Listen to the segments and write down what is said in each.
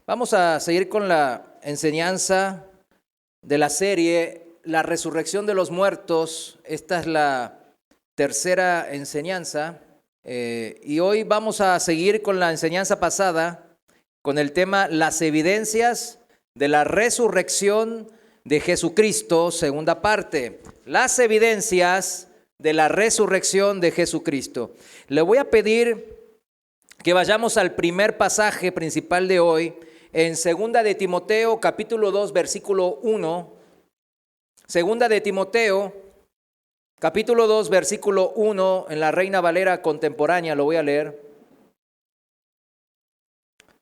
Vamos a seguir con la enseñanza de la serie La resurrección de los muertos. Esta es la tercera enseñanza y hoy vamos a seguir con la enseñanza pasada con el tema Las evidencias de la resurrección de Jesucristo, segunda parte. Las evidencias de la resurrección de Jesucristo. Le voy a pedir que vayamos al primer pasaje principal de hoy, en Segunda de Timoteo, capítulo 2, versículo 1. Segunda de Timoteo, capítulo 2, versículo 1, en la Reina Valera contemporánea, lo voy a leer.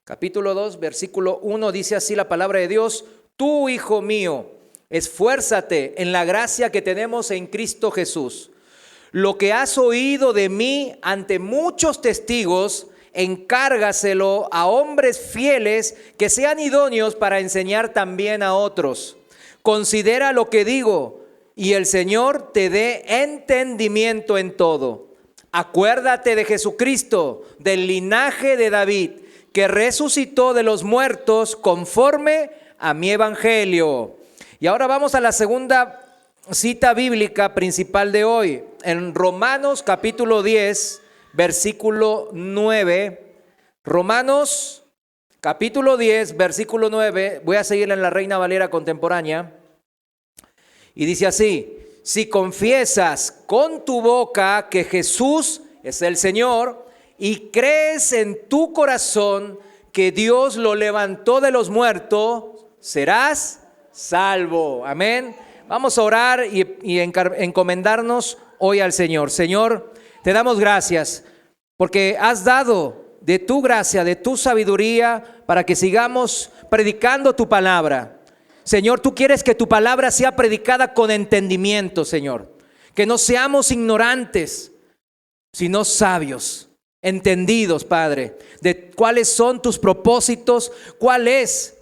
Capítulo 2, versículo 1, dice así la palabra de Dios: Tú, hijo mío, esfuérzate en la gracia que tenemos en Cristo Jesús. Lo que has oído de mí ante muchos testigos, encárgaselo a hombres fieles que sean idóneos para enseñar también a otros. Considera lo que digo y el Señor te dé entendimiento en todo. Acuérdate de Jesucristo, del linaje de David, que resucitó de los muertos conforme a mi evangelio. Y ahora vamos a la segunda cita bíblica principal de hoy, en Romanos capítulo 10, versículo 9. Romanos capítulo 10, versículo 9. Voy a seguir en la Reina Valera contemporánea. Y dice así: si confiesas con tu boca que Jesús es el Señor y crees en tu corazón que Dios lo levantó de los muertos, serás salvo. Amén. Vamos a orar y encomendarnos hoy al Señor. Señor, te damos gracias porque has dado de tu gracia, de tu sabiduría, para que sigamos predicando tu palabra. Señor, tú quieres que tu palabra sea predicada con entendimiento, Señor. Que no seamos ignorantes, sino sabios, entendidos, Padre, de cuáles son tus propósitos, cuál es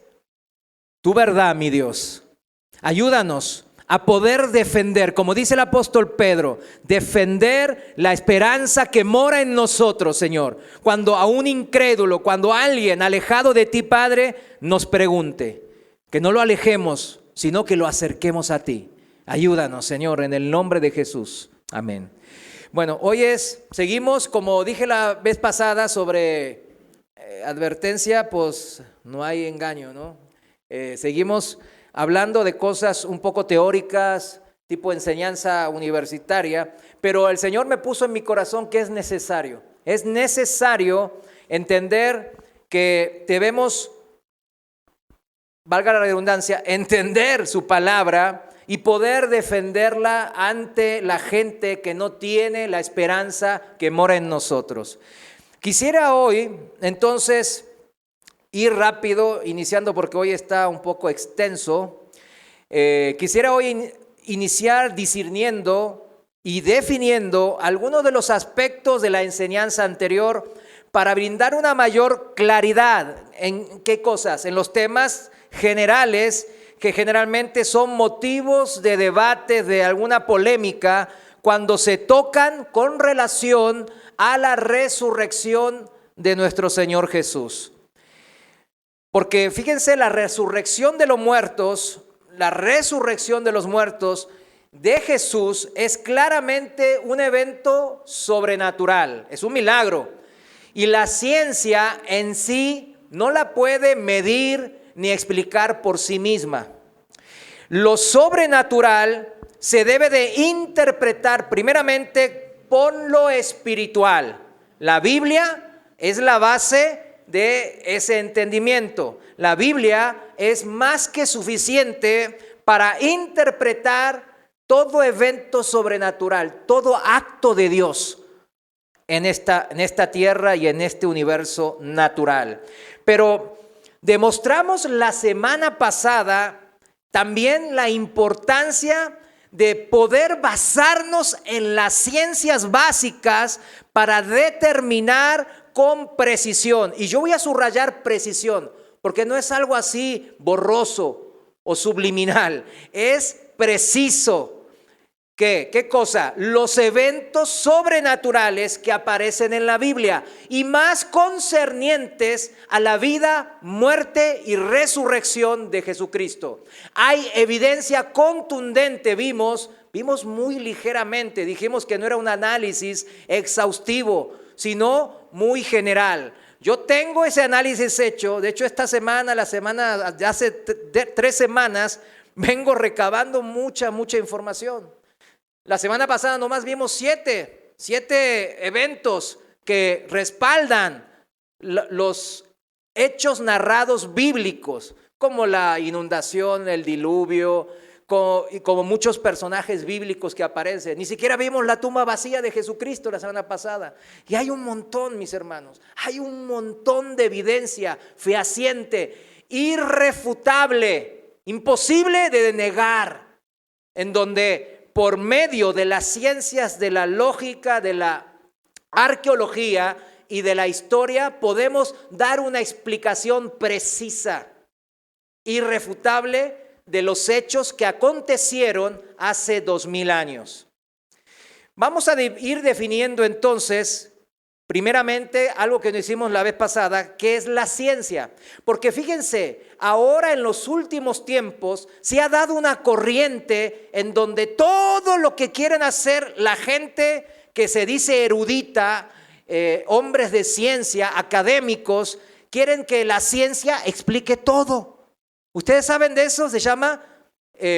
tu verdad, mi Dios. Ayúdanos a poder defender, como dice el apóstol Pedro, defender la esperanza que mora en nosotros, Señor. Cuando a un incrédulo, cuando alguien alejado de ti, Padre, nos pregunte, que no lo alejemos, sino que lo acerquemos a ti. Ayúdanos, Señor, en el nombre de Jesús. Amén. Bueno, seguimos, como dije la vez pasada, sobre advertencia, pues no hay engaño, ¿no? Seguimos hablando de cosas un poco teóricas, tipo enseñanza universitaria, pero el Señor me puso en mi corazón que es necesario entender que debemos, valga la redundancia, entender su palabra y poder defenderla ante la gente que no tiene la esperanza que mora en nosotros. Quisiera hoy, entonces, ir rápido, iniciando porque hoy está un poco extenso. Quisiera hoy iniciar discerniendo y definiendo algunos de los aspectos de la enseñanza anterior para brindar una mayor claridad en qué cosas, en los temas generales que generalmente son motivos de debate, de alguna polémica, cuando se tocan con relación a la resurrección de nuestro Señor Jesús. Porque fíjense, la resurrección de los muertos de Jesús es claramente un evento sobrenatural, es un milagro. Y la ciencia en sí no la puede medir ni explicar por sí misma. Lo sobrenatural se debe de interpretar primeramente por lo espiritual. La Biblia es la base de ese entendimiento. La Biblia es más que suficiente para interpretar todo evento sobrenatural, todo acto de Dios en esta tierra y en este universo natural. Pero demostramos la semana pasada también la importancia de poder basarnos en las ciencias básicas para determinar con precisión. Y yo voy a subrayar precisión, porque no es algo así borroso o subliminal, es preciso. ¿Qué cosa? Los eventos sobrenaturales que aparecen en la Biblia y más concernientes a la vida, muerte y resurrección de Jesucristo. Hay evidencia contundente, vimos muy ligeramente, dijimos que no era un análisis exhaustivo, sino muy general. Yo tengo ese análisis hecho, de hecho esta semana, de hace 3 semanas, vengo recabando mucha información. La semana pasada nomás vimos 7 eventos que respaldan los hechos narrados bíblicos, como la inundación, el diluvio, como muchos personajes bíblicos que aparecen. Ni siquiera vimos la tumba vacía de Jesucristo la semana pasada. Y hay un montón, mis hermanos, hay un montón de evidencia fehaciente, irrefutable, imposible de negar, en donde por medio de las ciencias de la lógica, de la arqueología y de la historia, podemos dar una explicación precisa, irrefutable, de los hechos que acontecieron hace 2000 años. Vamos a ir definiendo entonces, primeramente, algo que nos hicimos la vez pasada, que es la ciencia. Porque fíjense, ahora en los últimos tiempos se ha dado una corriente en donde todo lo que quieren hacer la gente que se dice erudita, hombres de ciencia, académicos, quieren que la ciencia explique todo. ¿Ustedes saben de eso? Se llama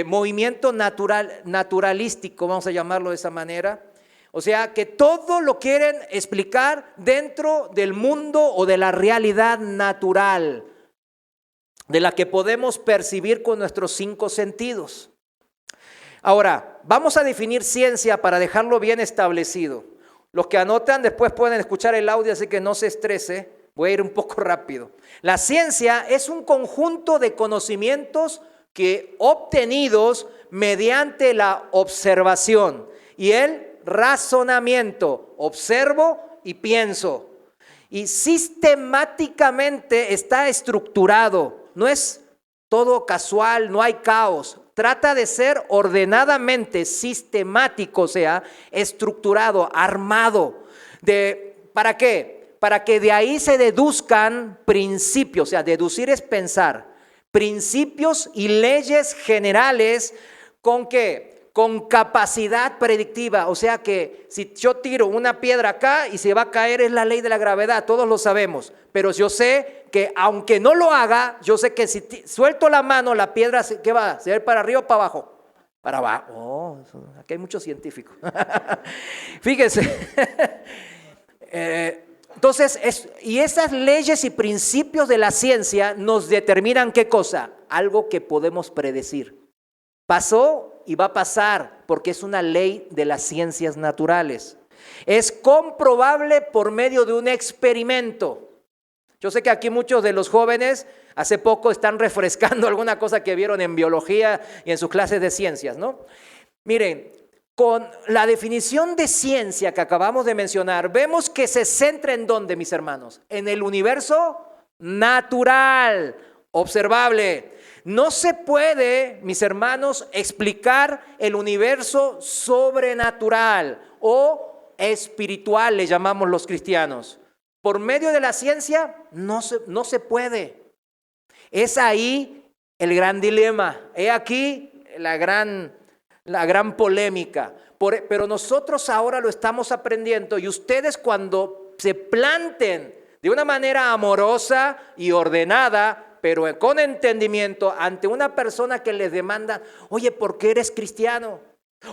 movimiento naturalístico, vamos a llamarlo de esa manera. O sea, que todo lo quieren explicar dentro del mundo o de la realidad natural, de la que podemos percibir con nuestros 5 sentidos. Ahora, vamos a definir ciencia para dejarlo bien establecido. Los que anotan después pueden escuchar el audio, así que no se estrese. Voy a ir un poco rápido. La ciencia es un conjunto de conocimientos obtenidos mediante la observación y el razonamiento. Observo y pienso. Y sistemáticamente está estructurado. No es todo casual, no hay caos. Trata de ser ordenadamente sistemático, o sea, estructurado, armado. ¿Para qué? Para que de ahí se deduzcan principios, o sea, deducir es pensar, principios y leyes generales. ¿Con qué? Con capacidad predictiva, o sea que si yo tiro una piedra acá y se va a caer, es la ley de la gravedad, todos lo sabemos, pero yo sé que aunque no lo haga, yo sé que si suelto la mano, la piedra, ¿qué va? ¿Se va a ir para arriba o para abajo? Para abajo. Oh, aquí hay muchos científicos. Fíjense. Entonces, y esas leyes y principios de la ciencia nos determinan ¿qué cosa? Algo que podemos predecir. Pasó y va a pasar porque es una ley de las ciencias naturales. Es comprobable por medio de un experimento. Yo sé que aquí muchos de los jóvenes hace poco están refrescando alguna cosa que vieron en biología y en sus clases de ciencias, ¿no? Miren, con la definición de ciencia que acabamos de mencionar, vemos que se centra en ¿dónde, mis hermanos? En el universo natural, observable. No se puede, mis hermanos, explicar el universo sobrenatural o espiritual, le llamamos los cristianos. Por medio de la ciencia no se puede. Es ahí el gran dilema. He aquí la gran polémica. Pero nosotros ahora lo estamos aprendiendo y ustedes cuando se planten de una manera amorosa y ordenada, pero con entendimiento ante una persona que les demanda, oye, ¿por qué eres cristiano?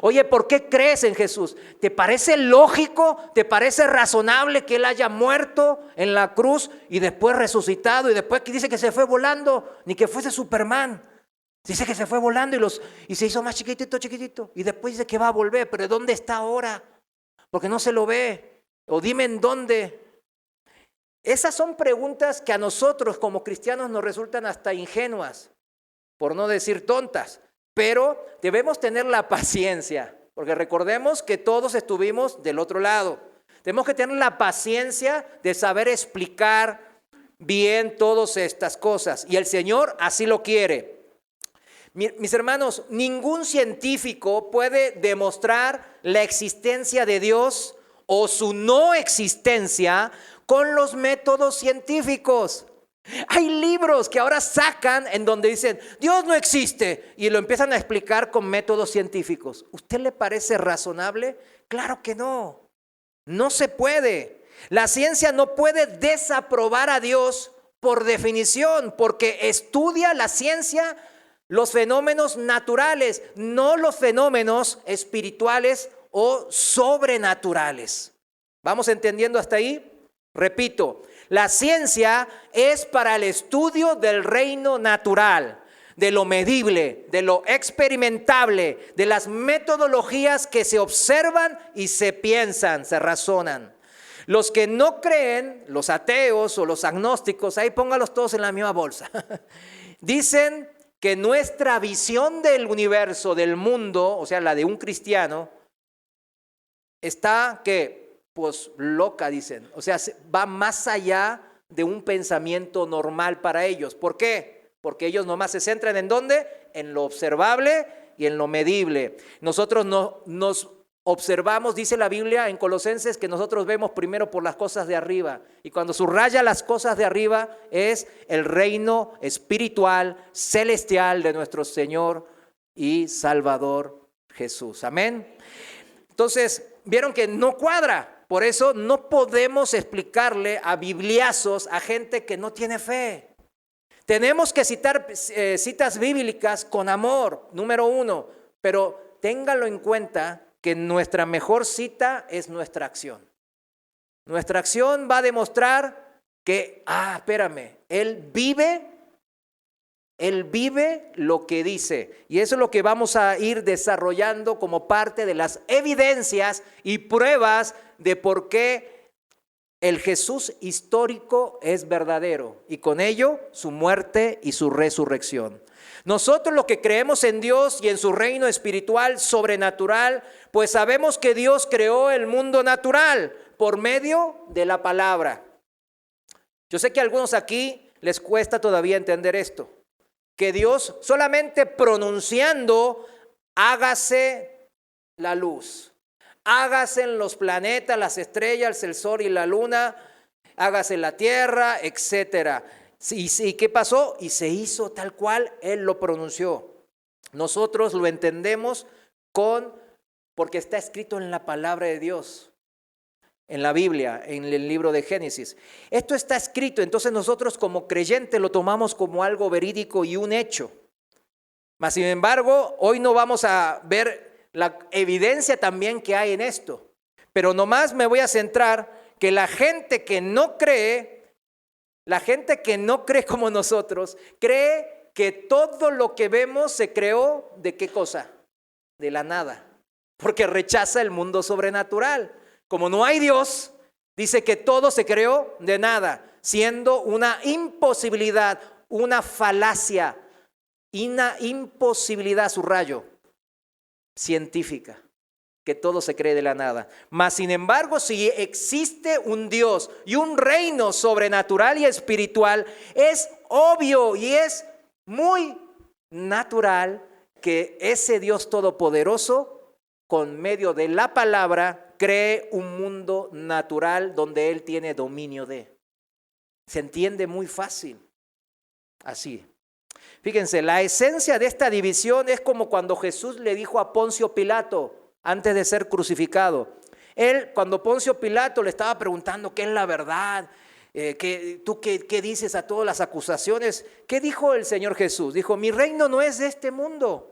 Oye, ¿por qué crees en Jesús? ¿Te parece lógico? ¿Te parece razonable que Él haya muerto en la cruz y después resucitado y después que dice que se fue volando, ni que fuese Superman? Dice que se fue volando y se hizo más chiquitito y después dice que va a volver, pero ¿dónde está ahora? Porque no se lo ve. O dime en dónde. Esas son preguntas que a nosotros como cristianos nos resultan hasta ingenuas, por no decir tontas, pero debemos tener la paciencia, porque recordemos que todos estuvimos del otro lado. Tenemos que tener la paciencia de saber explicar bien todas estas cosas y el Señor así lo quiere. Mis hermanos, ningún científico puede demostrar la existencia de Dios o su no existencia con los métodos científicos. Hay libros que ahora sacan en donde dicen, Dios no existe, y lo empiezan a explicar con métodos científicos. ¿Usted le parece razonable? Claro que no. No se puede. La ciencia no puede desaprobar a Dios por definición, porque estudia la ciencia los fenómenos naturales, no los fenómenos espirituales o sobrenaturales. ¿Vamos entendiendo hasta ahí? Repito, la ciencia es para el estudio del reino natural, de lo medible, de lo experimentable, de las metodologías que se observan y se piensan, se razonan. Los que no creen, los ateos o los agnósticos, ahí póngalos todos en la misma bolsa, dicen que nuestra visión del universo, del mundo, o sea, la de un cristiano, está pues loca, dicen. O sea, va más allá de un pensamiento normal para ellos. ¿Por qué? Porque ellos nomás se centran ¿en dónde? En lo observable y en lo medible. Nosotros nos observamos, dice la Biblia en Colosenses, que nosotros vemos primero por las cosas de arriba. Y cuando subraya las cosas de arriba es el reino espiritual, celestial de nuestro Señor y Salvador Jesús. Amén. Entonces, vieron que no cuadra. Por eso no podemos explicarle a bibliazos a gente que no tiene fe. Tenemos que citar citas bíblicas con amor, número uno. Pero ténganlo en cuenta que nuestra mejor cita es nuestra acción. Nuestra acción va a demostrar que, espérame, Él vive lo que dice. Y eso es lo que vamos a ir desarrollando como parte de las evidencias y pruebas de por qué el Jesús histórico es verdadero. Y con ello, su muerte y su resurrección. Nosotros los que creemos en Dios y en su reino espiritual sobrenatural, pues sabemos que Dios creó el mundo natural por medio de la palabra. Yo sé que a algunos aquí les cuesta todavía entender esto, que Dios solamente pronunciando, hágase la luz, hágase en los planetas, las estrellas, el sol y la luna, hágase la tierra, etcétera. ¿Y qué pasó? Y se hizo tal cual Él lo pronunció. Nosotros lo entendemos porque está escrito en la palabra de Dios, en la Biblia, en el libro de Génesis. Esto está escrito, entonces nosotros como creyentes lo tomamos como algo verídico y un hecho. Mas sin embargo, hoy no vamos a ver la evidencia también que hay en esto. Pero nomás me voy a centrar que la gente que no cree como nosotros, cree que todo lo que vemos se creó ¿de qué cosa? De la nada. Porque rechaza el mundo sobrenatural. Como no hay Dios, dice que todo se creó de nada, siendo una imposibilidad, una falacia, una imposibilidad, subrayo, científica. Que todo se cree de la nada. Mas sin embargo, si existe un Dios y un reino sobrenatural y espiritual, es obvio y es muy natural que ese Dios todopoderoso, con medio de la palabra, cree un mundo natural donde Él tiene dominio de. Se entiende muy fácil. Así. Fíjense, la esencia de esta división es como cuando Jesús le dijo a Poncio Pilato, antes de ser crucificado. Él, cuando Poncio Pilato le estaba preguntando qué es la verdad, ¿tú qué dices a todas las acusaciones? ¿Qué dijo el Señor Jesús? Dijo, mi reino no es de este mundo.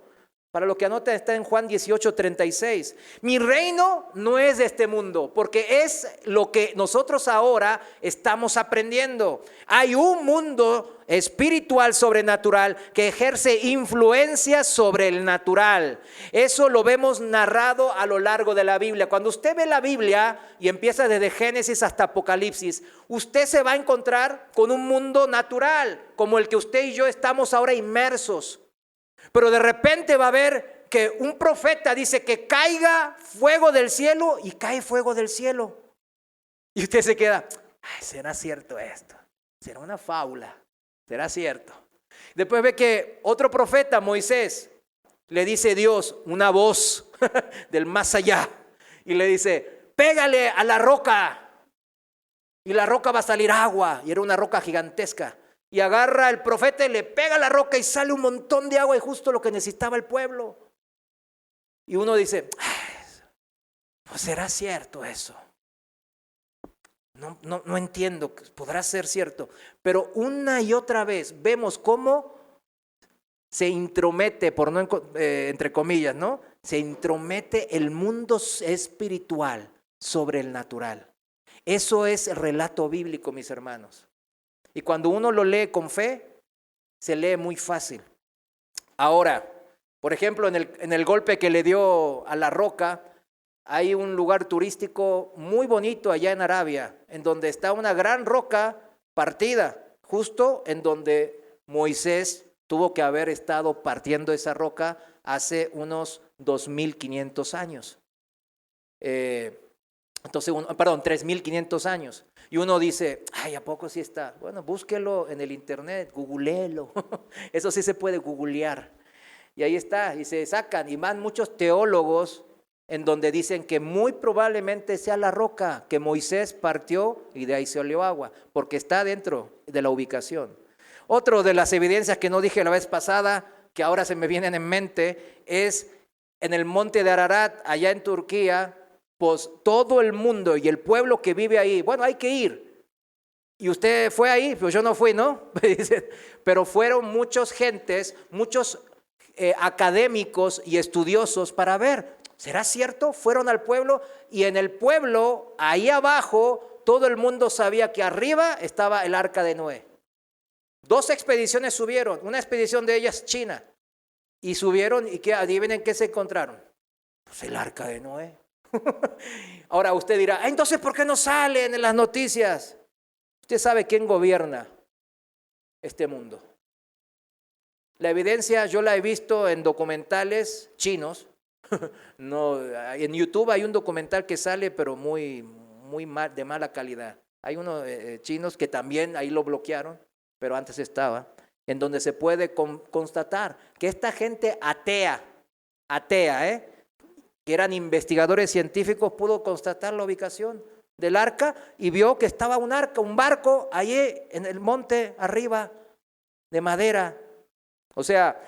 Para lo que anota está en Juan 18:36. Mi reino no es de este mundo, porque es lo que nosotros ahora estamos aprendiendo. Hay un mundo espiritual sobrenatural que ejerce influencia sobre el natural. Eso lo vemos narrado a lo largo de la Biblia. Cuando usted ve la Biblia y empieza desde Génesis hasta Apocalipsis, usted se va a encontrar con un mundo natural, como el que usted y yo estamos ahora inmersos. Pero de repente va a ver que un profeta dice que caiga fuego del cielo y cae fuego del cielo. Y usted se queda, ¿será cierto esto? ¿Será una fábula? ¿Será cierto? Después ve que otro profeta, Moisés, le dice Dios, una voz del más allá, y le dice, pégale a la roca, y la roca va a salir agua, y era una roca gigantesca. Y agarra el profeta y le pega a la roca y sale un montón de agua, y justo lo que necesitaba el pueblo. Y uno dice, pues será cierto eso. No entiendo, podrá ser cierto. Pero una y otra vez vemos cómo se intromete, por no entre comillas, ¿no? Se intromete el mundo espiritual sobre el natural. Eso es el relato bíblico, mis hermanos. Y cuando uno lo lee con fe, se lee muy fácil. Ahora, por ejemplo, en el golpe que le dio a la roca, hay un lugar turístico muy bonito allá en Arabia, en donde está una gran roca partida, justo en donde Moisés tuvo que haber estado partiendo esa roca hace unos 2500 años. Entonces, 3500 años. Y uno dice, ay, ¿a poco sí está? Bueno, búsquelo en el internet, googleelo. Eso sí se puede googlear. Y ahí está, y se sacan, y van muchos teólogos en donde dicen que muy probablemente sea la roca que Moisés partió y de ahí se olió agua, porque está dentro de la ubicación. Otro de las evidencias que no dije la vez pasada, que ahora se me vienen en mente, es en el monte de Ararat, allá en Turquía, pues todo el mundo y el pueblo que vive ahí, bueno, hay que ir. ¿Y usted fue ahí? Pues yo no fui, ¿no? Pero fueron muchos gentes, muchos académicos y estudiosos para ver. ¿Será cierto? Fueron al pueblo y en el pueblo, ahí abajo, todo el mundo sabía que arriba estaba el arca de Noé. 2 expediciones subieron, una expedición de ellas China, y subieron y adivinen qué se encontraron. Pues el arca de Noé. Ahora usted dirá, entonces ¿por qué no salen en las noticias? Usted sabe quién gobierna este mundo. La evidencia yo la he visto en documentales chinos. No, en YouTube hay un documental que sale, pero muy mal, de mala calidad. Hay unos chinos que también ahí lo bloquearon, pero antes estaba, en donde se puede constatar que esta gente atea, que eran investigadores científicos, pudo constatar la ubicación del arca y vio que estaba un barco allí en el monte arriba de madera. O sea,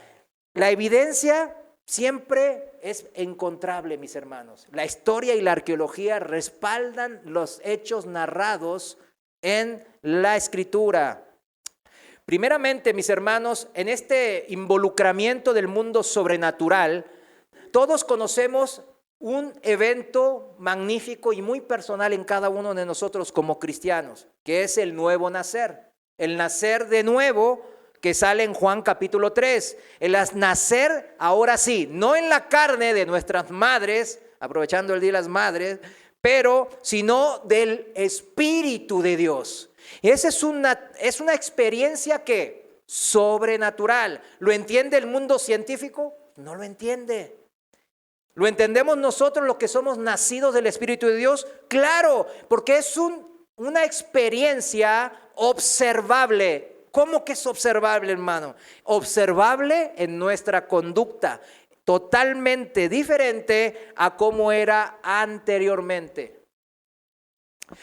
la evidencia siempre es encontrable, mis hermanos. La historia y la arqueología respaldan los hechos narrados en la Escritura. Primeramente, mis hermanos, en este involucramiento del mundo sobrenatural, todos conocemos un evento magnífico y muy personal en cada uno de nosotros como cristianos, que es el nuevo nacer, el nacer de nuevo que sale en Juan capítulo 3, el nacer ahora sí, no en la carne de nuestras madres, aprovechando el día de las madres, pero sino del Espíritu de Dios. Y esa es una experiencia que sobrenatural. ¿Lo entiende el mundo científico? No lo entiende. ¿Lo entendemos nosotros los que somos nacidos del Espíritu de Dios? Claro, porque es una experiencia observable. ¿Cómo que es observable, hermano? Observable en nuestra conducta, totalmente diferente a cómo era anteriormente.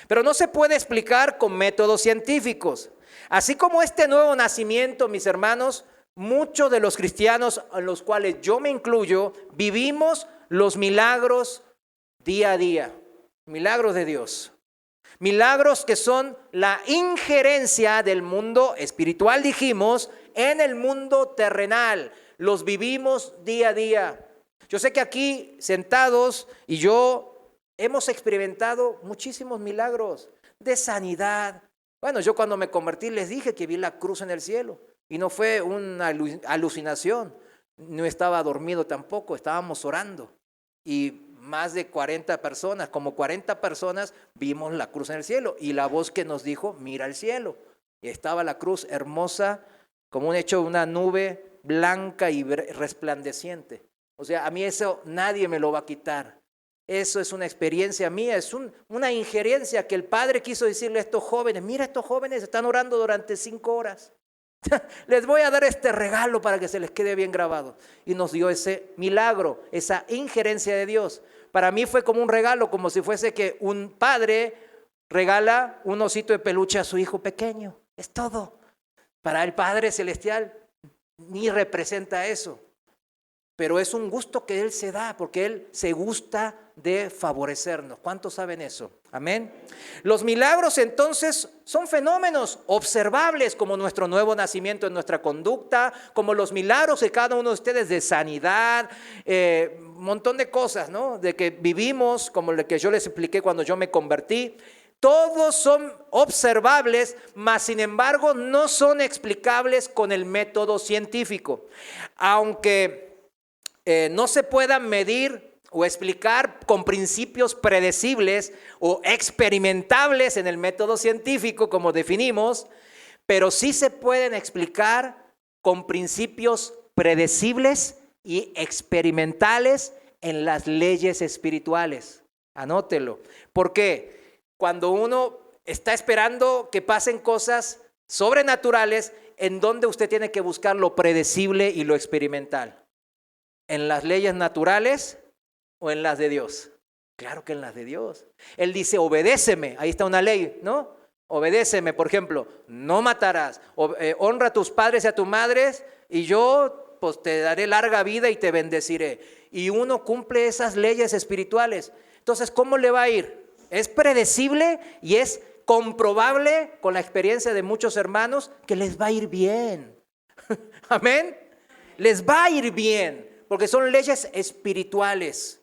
Pero no se puede explicar con métodos científicos. Así como este nuevo nacimiento, mis hermanos, muchos de los cristianos, en los cuales yo me incluyo, vivimos los milagros día a día, milagros de Dios. Milagros que son la injerencia del mundo espiritual, dijimos, en el mundo terrenal. Los vivimos día a día. Yo sé que aquí sentados y yo hemos experimentado muchísimos milagros de sanidad. Bueno, yo cuando me convertí les dije que vi la cruz en el cielo y no fue una alucinación. No estaba dormido tampoco, estábamos orando y más de 40 personas, como 40 personas vimos la cruz en el cielo y la voz que nos dijo, mira el cielo. Y estaba la cruz hermosa, como un hecho de una nube blanca y resplandeciente. O sea, a mí eso nadie me lo va a quitar. Eso es una experiencia mía, es una injerencia que el Padre quiso decirle a estos jóvenes. Mira, estos jóvenes están orando durante 5 horas. Les voy a dar este regalo para que se les quede bien grabado. Y nos dio ese milagro, esa injerencia de Dios. Para mí fue como un regalo, como si fuese que un padre regala un osito de peluche a su hijo pequeño. Es todo. Para el Padre Celestial ni representa eso. Pero es un gusto que Él se da, porque Él se gusta de favorecernos. ¿Cuántos saben eso? Amén. Los milagros entonces son fenómenos observables, como nuestro nuevo nacimiento en nuestra conducta, como los milagros de cada uno de ustedes de sanidad, un montón de cosas, ¿no? De que vivimos, como lo que yo les expliqué cuando yo me convertí. Todos son observables, mas sin embargo no son explicables con el método científico. Aunque no se puedan medir o explicar con principios predecibles o experimentables en el método científico, como definimos, pero sí se pueden explicar con principios predecibles y experimentales en las leyes espirituales. Anótelo. ¿Por qué? Cuando uno está esperando que pasen cosas sobrenaturales, ¿en dónde usted tiene que buscar lo predecible y lo experimental? ¿En las leyes naturales o en las de Dios? Claro que en las de Dios. Él dice, obedéceme. Ahí está una ley, ¿no? Obedéceme, por ejemplo, no matarás. Honra a tus padres y a tus madres y yo pues te daré larga vida y te bendeciré. Y uno cumple esas leyes espirituales. Entonces, ¿cómo le va a ir? Es predecible y es comprobable con la experiencia de muchos hermanos que les va a ir bien. Amén. Les va a ir bien. Porque son leyes espirituales.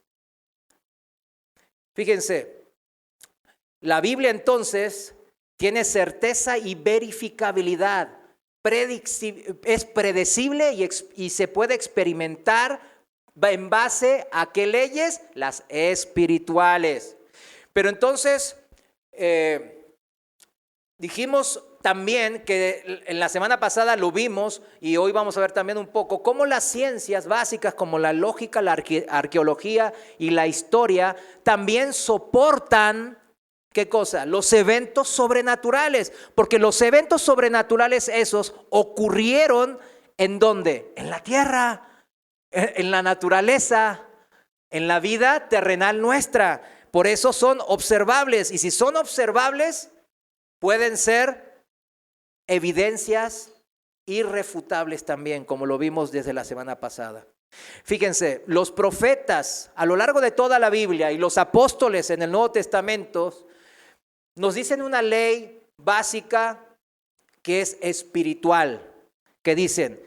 Fíjense, la Biblia entonces tiene certeza y verificabilidad. Es predecible y se puede experimentar en base a qué leyes? Las espirituales. Pero entonces, dijimos también que en la semana pasada lo vimos y hoy vamos a ver también un poco cómo las ciencias básicas como la lógica, la arqueología y la historia también soportan, ¿qué cosa? Los eventos sobrenaturales, porque los eventos sobrenaturales esos ocurrieron ¿en dónde? En la tierra, en la naturaleza, en la vida terrenal nuestra. Por eso son observables y si son observables pueden ser evidencias irrefutables también, como lo vimos desde la semana pasada. Fíjense, los profetas a lo largo de toda la Biblia y los apóstoles en el Nuevo Testamento nos dicen una ley básica que es espiritual, que dicen,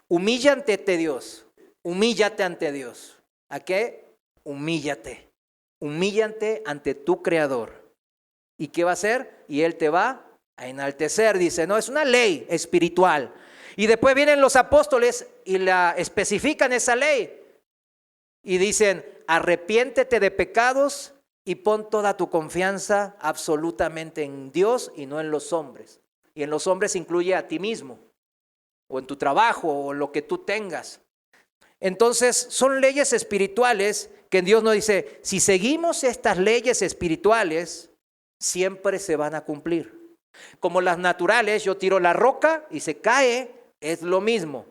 humíllate ante Dios, humíllate ante Dios. ¿A qué? Humíllate ante tu Creador. ¿Y qué va a hacer? Y Él te va a enaltecer, dice, no, es una ley espiritual. Y después vienen los apóstoles y la especifican esa ley. Y dicen, arrepiéntete de pecados y pon toda tu confianza absolutamente en Dios y no en los hombres. Y en los hombres incluye a ti mismo, o en tu trabajo, o lo que tú tengas. Entonces, son leyes espirituales que Dios nos dice, si seguimos estas leyes espirituales, siempre se van a cumplir. Como las naturales, yo tiro la roca y se cae, es lo mismo.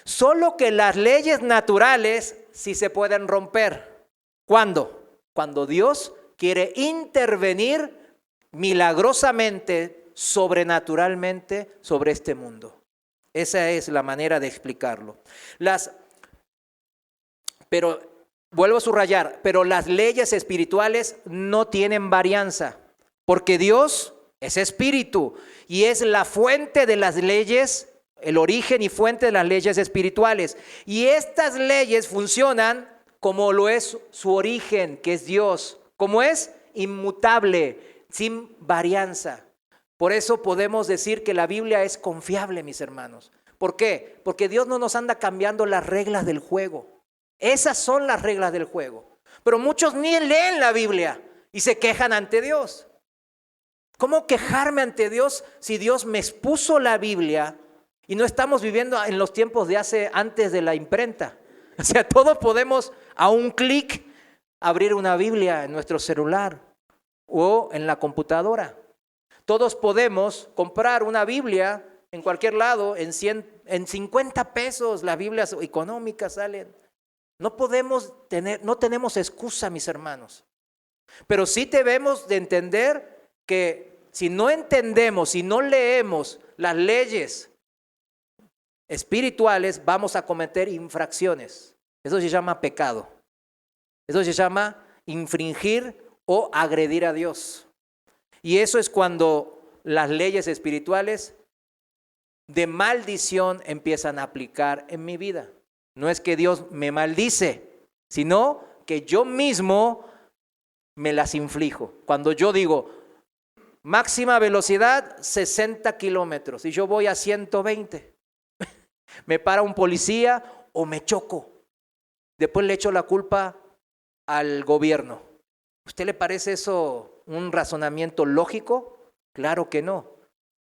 Solo que las leyes naturales sí se pueden romper. ¿Cuándo? Cuando Dios quiere intervenir milagrosamente, sobrenaturalmente sobre este mundo. Esa es la manera de explicarlo. Pero vuelvo a subrayar, pero las leyes espirituales no tienen varianza, porque Dios es espíritu y es la fuente de las leyes, el origen y fuente de las leyes espirituales. Y estas leyes funcionan como lo es su origen, que es Dios, como es inmutable, sin varianza. Por eso podemos decir que la Biblia es confiable, mis hermanos. ¿Por qué? Porque Dios no nos anda cambiando las reglas del juego. Esas son las reglas del juego. Pero muchos ni leen la Biblia y se quejan ante Dios. ¿Cómo quejarme ante Dios si Dios me expuso la Biblia y no estamos viviendo en los tiempos de antes de la imprenta? O sea, todos podemos a un clic abrir una Biblia en nuestro celular o en la computadora. Todos podemos comprar una Biblia en cualquier lado, en 100, en 50 pesos, las Biblias económicas salen. No tenemos excusa, mis hermanos. Pero sí debemos de entender que si no entendemos, si no leemos las leyes espirituales, vamos a cometer infracciones. Eso se llama pecado. Eso se llama infringir o agredir a Dios. Y eso es cuando las leyes espirituales de maldición empiezan a aplicar en mi vida. No es que Dios me maldice, sino que yo mismo me las inflijo. Cuando yo digo, máxima velocidad 60 kilómetros y yo voy a 120, me para un policía o me choco. Después le echo la culpa al gobierno. ¿Usted le parece eso un razonamiento lógico? Claro que no.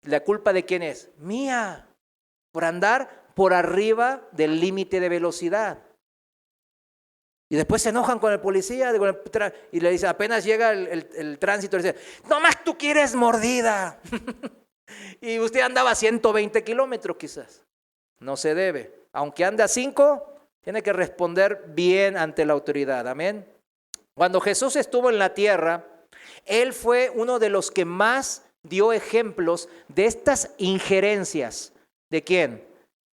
¿La culpa de quién es? Mía, por andar por arriba del límite de velocidad. Y después se enojan con el policía y le dice, apenas llega el tránsito, le dice, nomás tú quieres mordida. Y usted andaba a 120 kilómetros quizás. No se debe. Aunque ande a 5, tiene que responder bien ante la autoridad. Amén. Cuando Jesús estuvo en la tierra, Él fue uno de los que más dio ejemplos de estas injerencias. ¿De quién?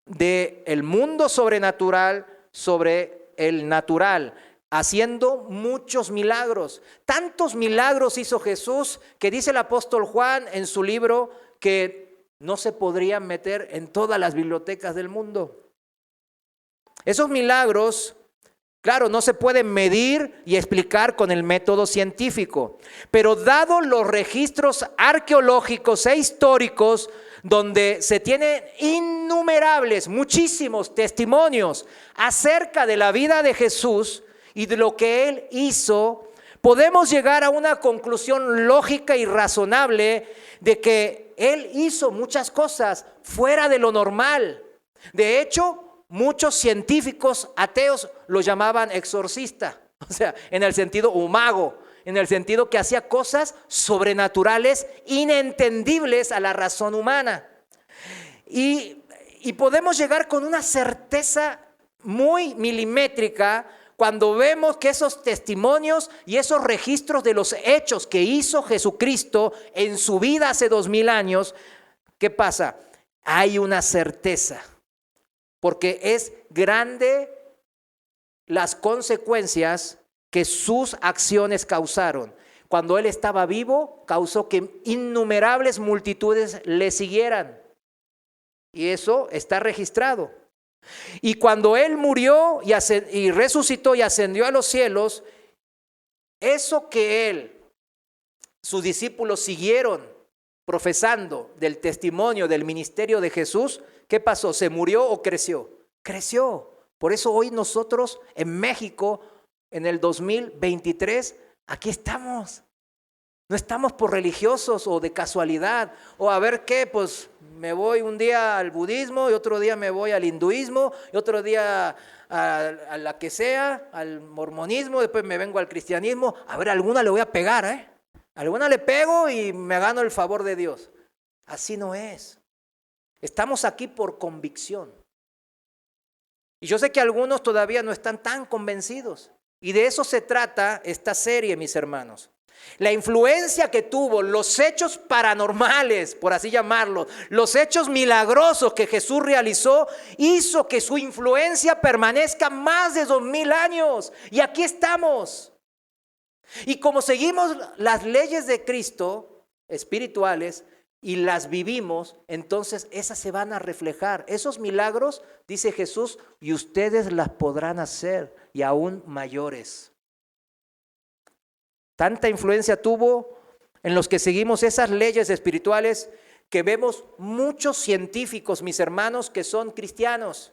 De el mundo sobrenatural sobre el natural, haciendo muchos milagros. Tantos milagros hizo Jesús que dice el apóstol Juan en su libro que no se podrían meter en todas las bibliotecas del mundo. Esos milagros, claro, no se pueden medir y explicar con el método científico, pero dado los registros arqueológicos e históricos, donde se tienen innumerables, muchísimos testimonios acerca de la vida de Jesús y de lo que Él hizo, podemos llegar a una conclusión lógica y razonable de que Él hizo muchas cosas fuera de lo normal. De hecho, muchos científicos ateos lo llamaban exorcista, o sea, en el sentido o mago, en el sentido que hacía cosas sobrenaturales, inentendibles a la razón humana. Y podemos llegar con una certeza muy milimétrica cuando vemos que esos testimonios y esos registros de los hechos que hizo Jesucristo en su vida hace 2000 años, ¿qué pasa? Hay una certeza. Porque es grande las consecuencias que sus acciones causaron. Cuando Él estaba vivo, causó que innumerables multitudes le siguieran. Y eso está registrado. Y cuando Él murió y resucitó y ascendió a los cielos, eso que Él, sus discípulos siguieron profesando del testimonio del ministerio de Jesús, ¿qué pasó? ¿Se murió o creció? Creció. Por eso hoy nosotros en México, en el 2023, aquí estamos. No estamos por religiosos o de casualidad. O a ver qué, pues me voy un día al budismo y otro día me voy al hinduismo y otro día a la que sea, al mormonismo, después me vengo al cristianismo. A ver, a alguna le voy a pegar, ¿eh? A alguna le pego y me gano el favor de Dios. Así no es. Estamos aquí por convicción. Y yo sé que algunos todavía no están tan convencidos. Y de eso se trata esta serie, mis hermanos. La influencia que tuvo los hechos paranormales, por así llamarlos, los hechos milagrosos que Jesús realizó, hizo que su influencia permanezca más de 2000 años. Y aquí estamos. Y como seguimos las leyes de Cristo espirituales y las vivimos, entonces esas se van a reflejar. Esos milagros, dice Jesús, y ustedes las podrán hacer y aún mayores. Tanta influencia tuvo en los que seguimos esas leyes espirituales que vemos muchos científicos, mis hermanos, que son cristianos.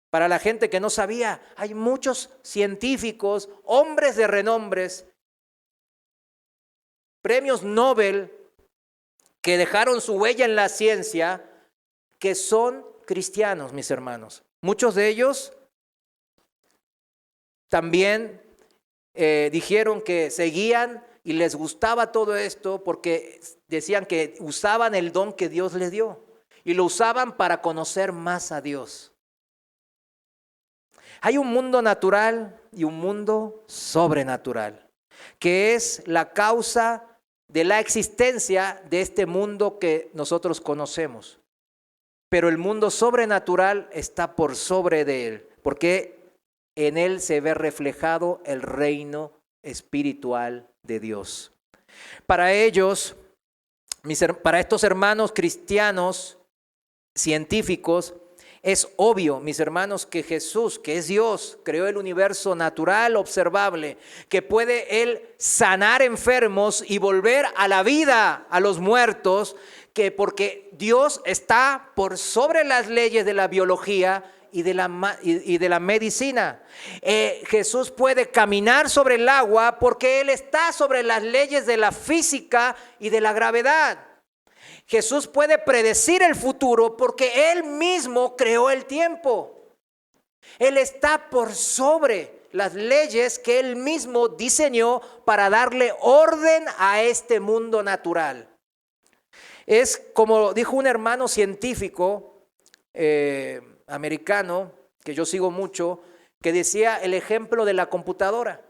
Para la gente que no sabía, hay muchos científicos, hombres de renombres, premios Nobel, que dejaron su huella en la ciencia, que son cristianos, mis hermanos. Muchos de ellos también dijeron que seguían y les gustaba todo esto porque decían que usaban el don que Dios les dio. y lo usaban para conocer más a Dios. Hay un mundo natural y un mundo sobrenatural, que es la causa de la existencia de este mundo que nosotros conocemos. Pero el mundo sobrenatural está por sobre de él, porque en él se ve reflejado el reino espiritual de Dios. Para ellos, para estos hermanos cristianos científicos, es obvio, mis hermanos, que Jesús, que es Dios, creó el universo natural, observable, que puede Él sanar enfermos y volver a la vida a los muertos, que porque Dios está por sobre las leyes de la biología y de la medicina. Jesús puede caminar sobre el agua porque Él está sobre las leyes de la física y de la gravedad. Jesús puede predecir el futuro porque Él mismo creó el tiempo. Él está por sobre las leyes que Él mismo diseñó para darle orden a este mundo natural. Es como dijo un hermano científico americano, que yo sigo mucho, que decía el ejemplo de la computadora.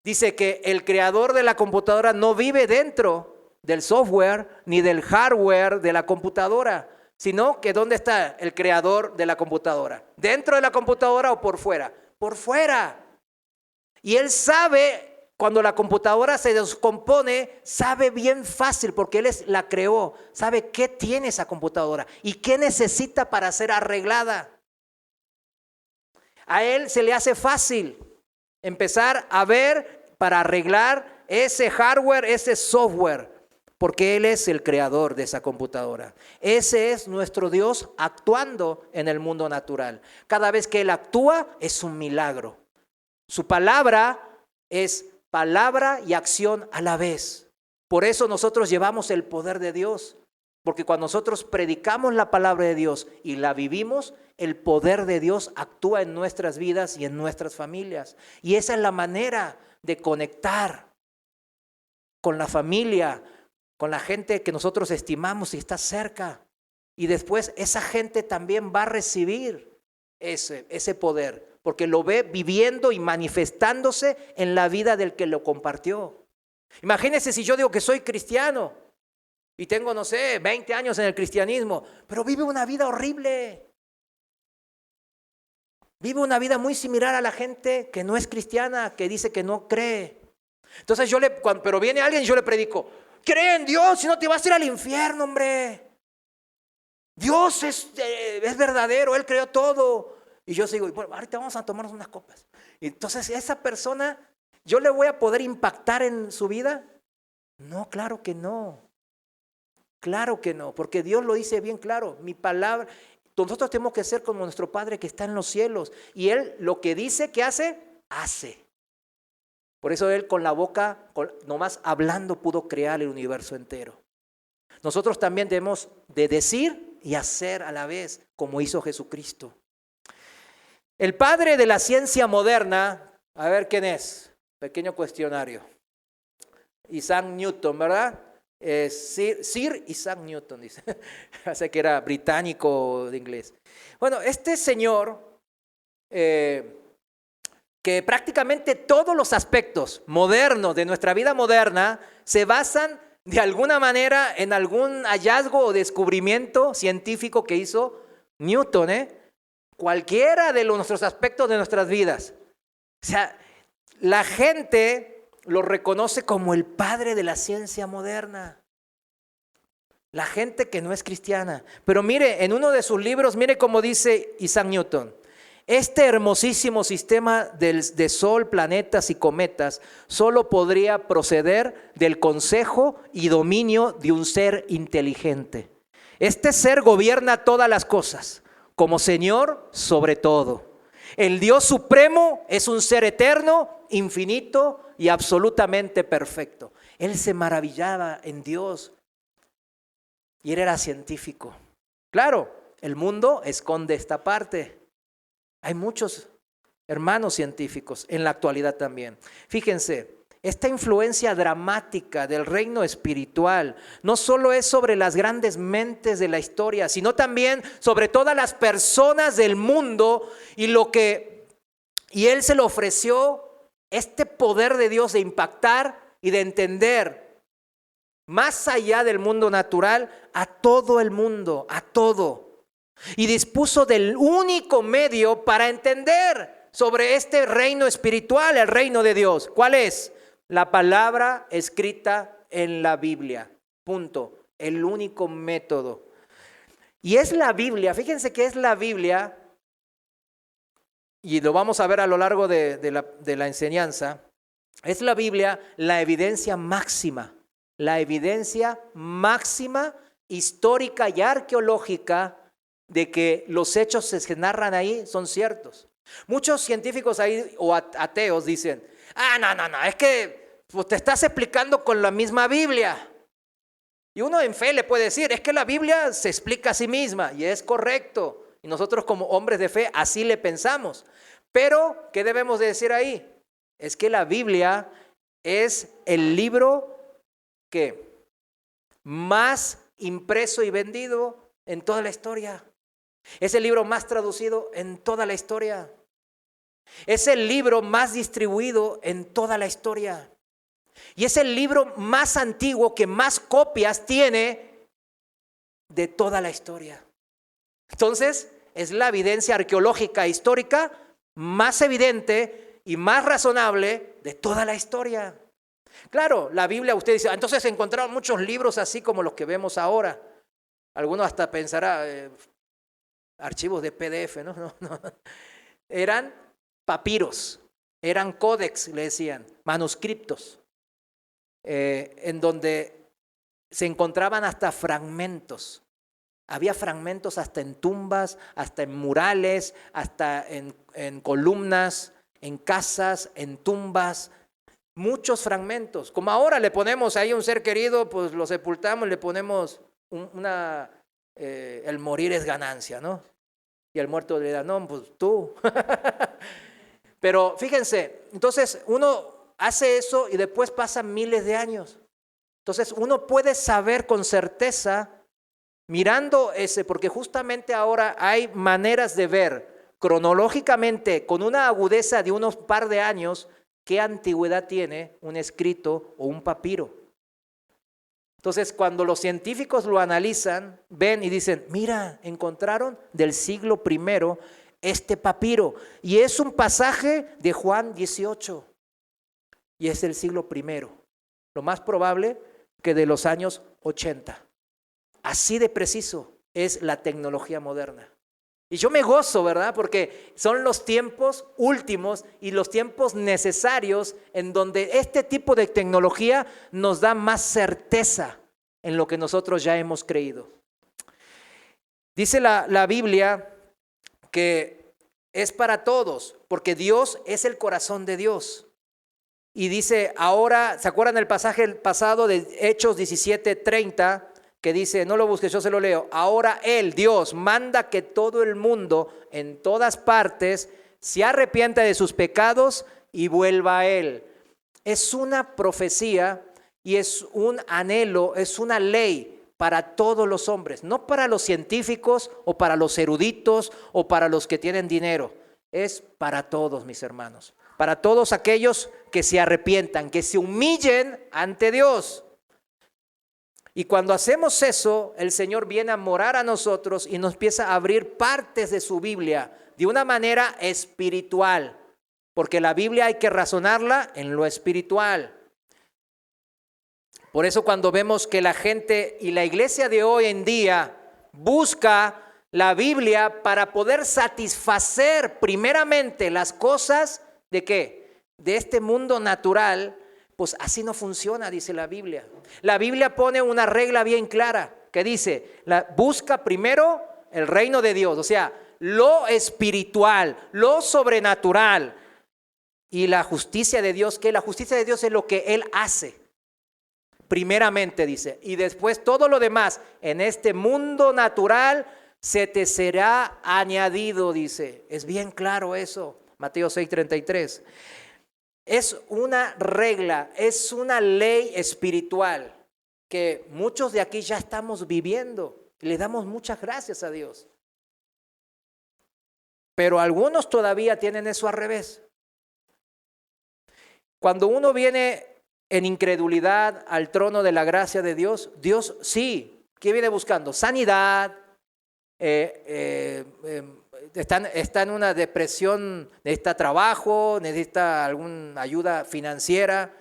Dice que el creador de la computadora no vive dentro del software ni del hardware de la computadora, sino que ¿dónde está el creador de la computadora? ¿Dentro de la computadora o por fuera? Por fuera. Y él sabe, cuando la computadora se descompone, sabe bien fácil, porque él la creó, sabe qué tiene esa computadora y qué necesita para ser arreglada. A él se le hace fácil empezar a ver para arreglar ese hardware, ese software, porque Él es el creador de esa computadora. Ese es nuestro Dios actuando en el mundo natural. Cada vez que Él actúa es un milagro. Su palabra es palabra y acción a la vez. Por eso nosotros llevamos el poder de Dios. Porque cuando nosotros predicamos la palabra de Dios y la vivimos, el poder de Dios actúa en nuestras vidas y en nuestras familias. Y esa es la manera de conectar con la familia, con la gente que nosotros estimamos y está cerca. Y después esa gente también va a recibir ese poder, porque lo ve viviendo y manifestándose en la vida del que lo compartió. Imagínense si yo digo que soy cristiano y tengo, 20 años en el cristianismo, pero vive una vida horrible. Vive una vida muy similar a la gente que no es cristiana, que dice que no cree. Entonces pero viene alguien y yo le predico: cree en Dios, si no te vas a ir al infierno, hombre. Dios es verdadero, Él creó todo. Y yo sigo, bueno, ahorita vamos a tomarnos unas copas. Y entonces, ¿esa persona, yo le voy a poder impactar en su vida? No, claro que no. Claro que no, porque Dios lo dice bien claro. Mi palabra, nosotros tenemos que ser como nuestro Padre que está en los cielos. Y Él lo que dice que hace, hace. Por eso Él con la boca, nomás hablando, pudo crear el universo entero. Nosotros también debemos de decir y hacer a la vez, como hizo Jesucristo. El padre de la ciencia moderna, a ver quién es, pequeño cuestionario. Isaac Newton, ¿verdad? Sir Isaac Newton, dice. Hace que era británico de inglés. Bueno, este señor, que prácticamente todos los aspectos modernos de nuestra vida moderna se basan de alguna manera en algún hallazgo o descubrimiento científico que hizo Newton, cualquiera de nuestros aspectos de nuestras vidas. O sea, la gente lo reconoce como el padre de la ciencia moderna. La gente que no es cristiana. Pero mire, en uno de sus libros, mire cómo dice Isaac Newton: este hermosísimo sistema de sol, planetas y cometas solo podría proceder del consejo y dominio de un ser inteligente. Este ser gobierna todas las cosas, como Señor sobre todo. El Dios supremo es un ser eterno, infinito y absolutamente perfecto. Él se maravillaba en Dios y él era científico. Claro, el mundo esconde esta parte. Hay muchos hermanos científicos en la actualidad también. Fíjense, esta influencia dramática del reino espiritual no solo es sobre las grandes mentes de la historia, sino también sobre todas las personas del mundo y Él se le ofreció este poder de Dios de impactar y de entender más allá del mundo natural a todo el mundo, a todo. Y dispuso del único medio para entender sobre este reino espiritual, el reino de Dios. ¿Cuál es? La palabra escrita en la Biblia. Punto. El único método. Y es la Biblia, fíjense que es la Biblia, y lo vamos a ver a lo largo de la enseñanza, es la Biblia la evidencia máxima histórica y arqueológica de que los hechos que se narran ahí son ciertos. Muchos científicos ahí o ateos dicen, no, es que pues, te estás explicando con la misma Biblia. Y uno en fe le puede decir, es que la Biblia se explica a sí misma y es correcto. Y nosotros como hombres de fe así le pensamos. Pero, ¿qué debemos de decir ahí? Es que la Biblia es el libro que más impreso y vendido en toda la historia. Es el libro más traducido en toda la historia. Es el libro más distribuido en toda la historia. Y es el libro más antiguo que más copias tiene de toda la historia. Entonces, es la evidencia arqueológica histórica más evidente y más razonable de toda la historia. Claro, la Biblia, usted dice, entonces se encontraron muchos libros así como los que vemos ahora. Algunos hasta pensará, archivos de PDF, ¿no? Eran papiros, eran códex, le decían, manuscritos, en donde se encontraban hasta fragmentos. Había fragmentos hasta en tumbas, hasta en murales, hasta en columnas, en casas, en tumbas, muchos fragmentos. Como ahora le ponemos ahí un ser querido, pues lo sepultamos, le ponemos el morir es ganancia, ¿no? Y el muerto le da, no, pues tú. Pero fíjense, entonces uno hace eso y después pasan miles de años. Entonces uno puede saber con certeza, mirando porque justamente ahora hay maneras de ver cronológicamente, con una agudeza de unos par de años, qué antigüedad tiene un escrito o un papiro. Entonces, cuando los científicos lo analizan, ven y dicen, mira, encontraron del siglo I este papiro. Y es un pasaje de Juan 18. Y es del siglo I. Lo más probable que de los años 80. Así de preciso es la tecnología moderna. Y yo me gozo, ¿verdad? Porque son los tiempos últimos y los tiempos necesarios en donde este tipo de tecnología nos da más certeza en lo que nosotros ya hemos creído. Dice la Biblia que es para todos, porque Dios es el corazón de Dios. Y dice ahora, ¿se acuerdan del pasaje pasado de Hechos 17:30? Que dice, no lo busques, yo se lo leo. Ahora Él, Dios, manda que todo el mundo en todas partes se arrepienta de sus pecados y vuelva a Él. Es una profecía y es un anhelo, es una ley para todos los hombres, no para los científicos o para los eruditos o para los que tienen dinero. Es para todos, mis hermanos, para todos aquellos que se arrepientan, que se humillen ante Dios. Y cuando hacemos eso, el Señor viene a morar a nosotros y nos empieza a abrir partes de su Biblia de una manera espiritual, porque la Biblia hay que razonarla en lo espiritual. Por eso cuando vemos que la gente y la iglesia de hoy en día busca la Biblia para poder satisfacer primeramente las cosas de ¿qué? De este mundo natural, pues así no funciona, dice la Biblia. La Biblia pone una regla bien clara que dice, busca primero el reino de Dios, o sea, lo espiritual, lo sobrenatural y la justicia de Dios, que la justicia de Dios es lo que Él hace. Primeramente dice, y después todo lo demás en este mundo natural se te será añadido, dice. Es bien claro eso, Mateo 6:33. es una regla, es una ley espiritual que muchos de aquí ya estamos viviendo. Le damos muchas gracias a Dios. Pero algunos todavía tienen eso al revés. Cuando uno viene en incredulidad al trono de la gracia de Dios, Dios sí, ¿qué viene buscando? Sanidad, está en una depresión, necesita trabajo, necesita alguna ayuda financiera.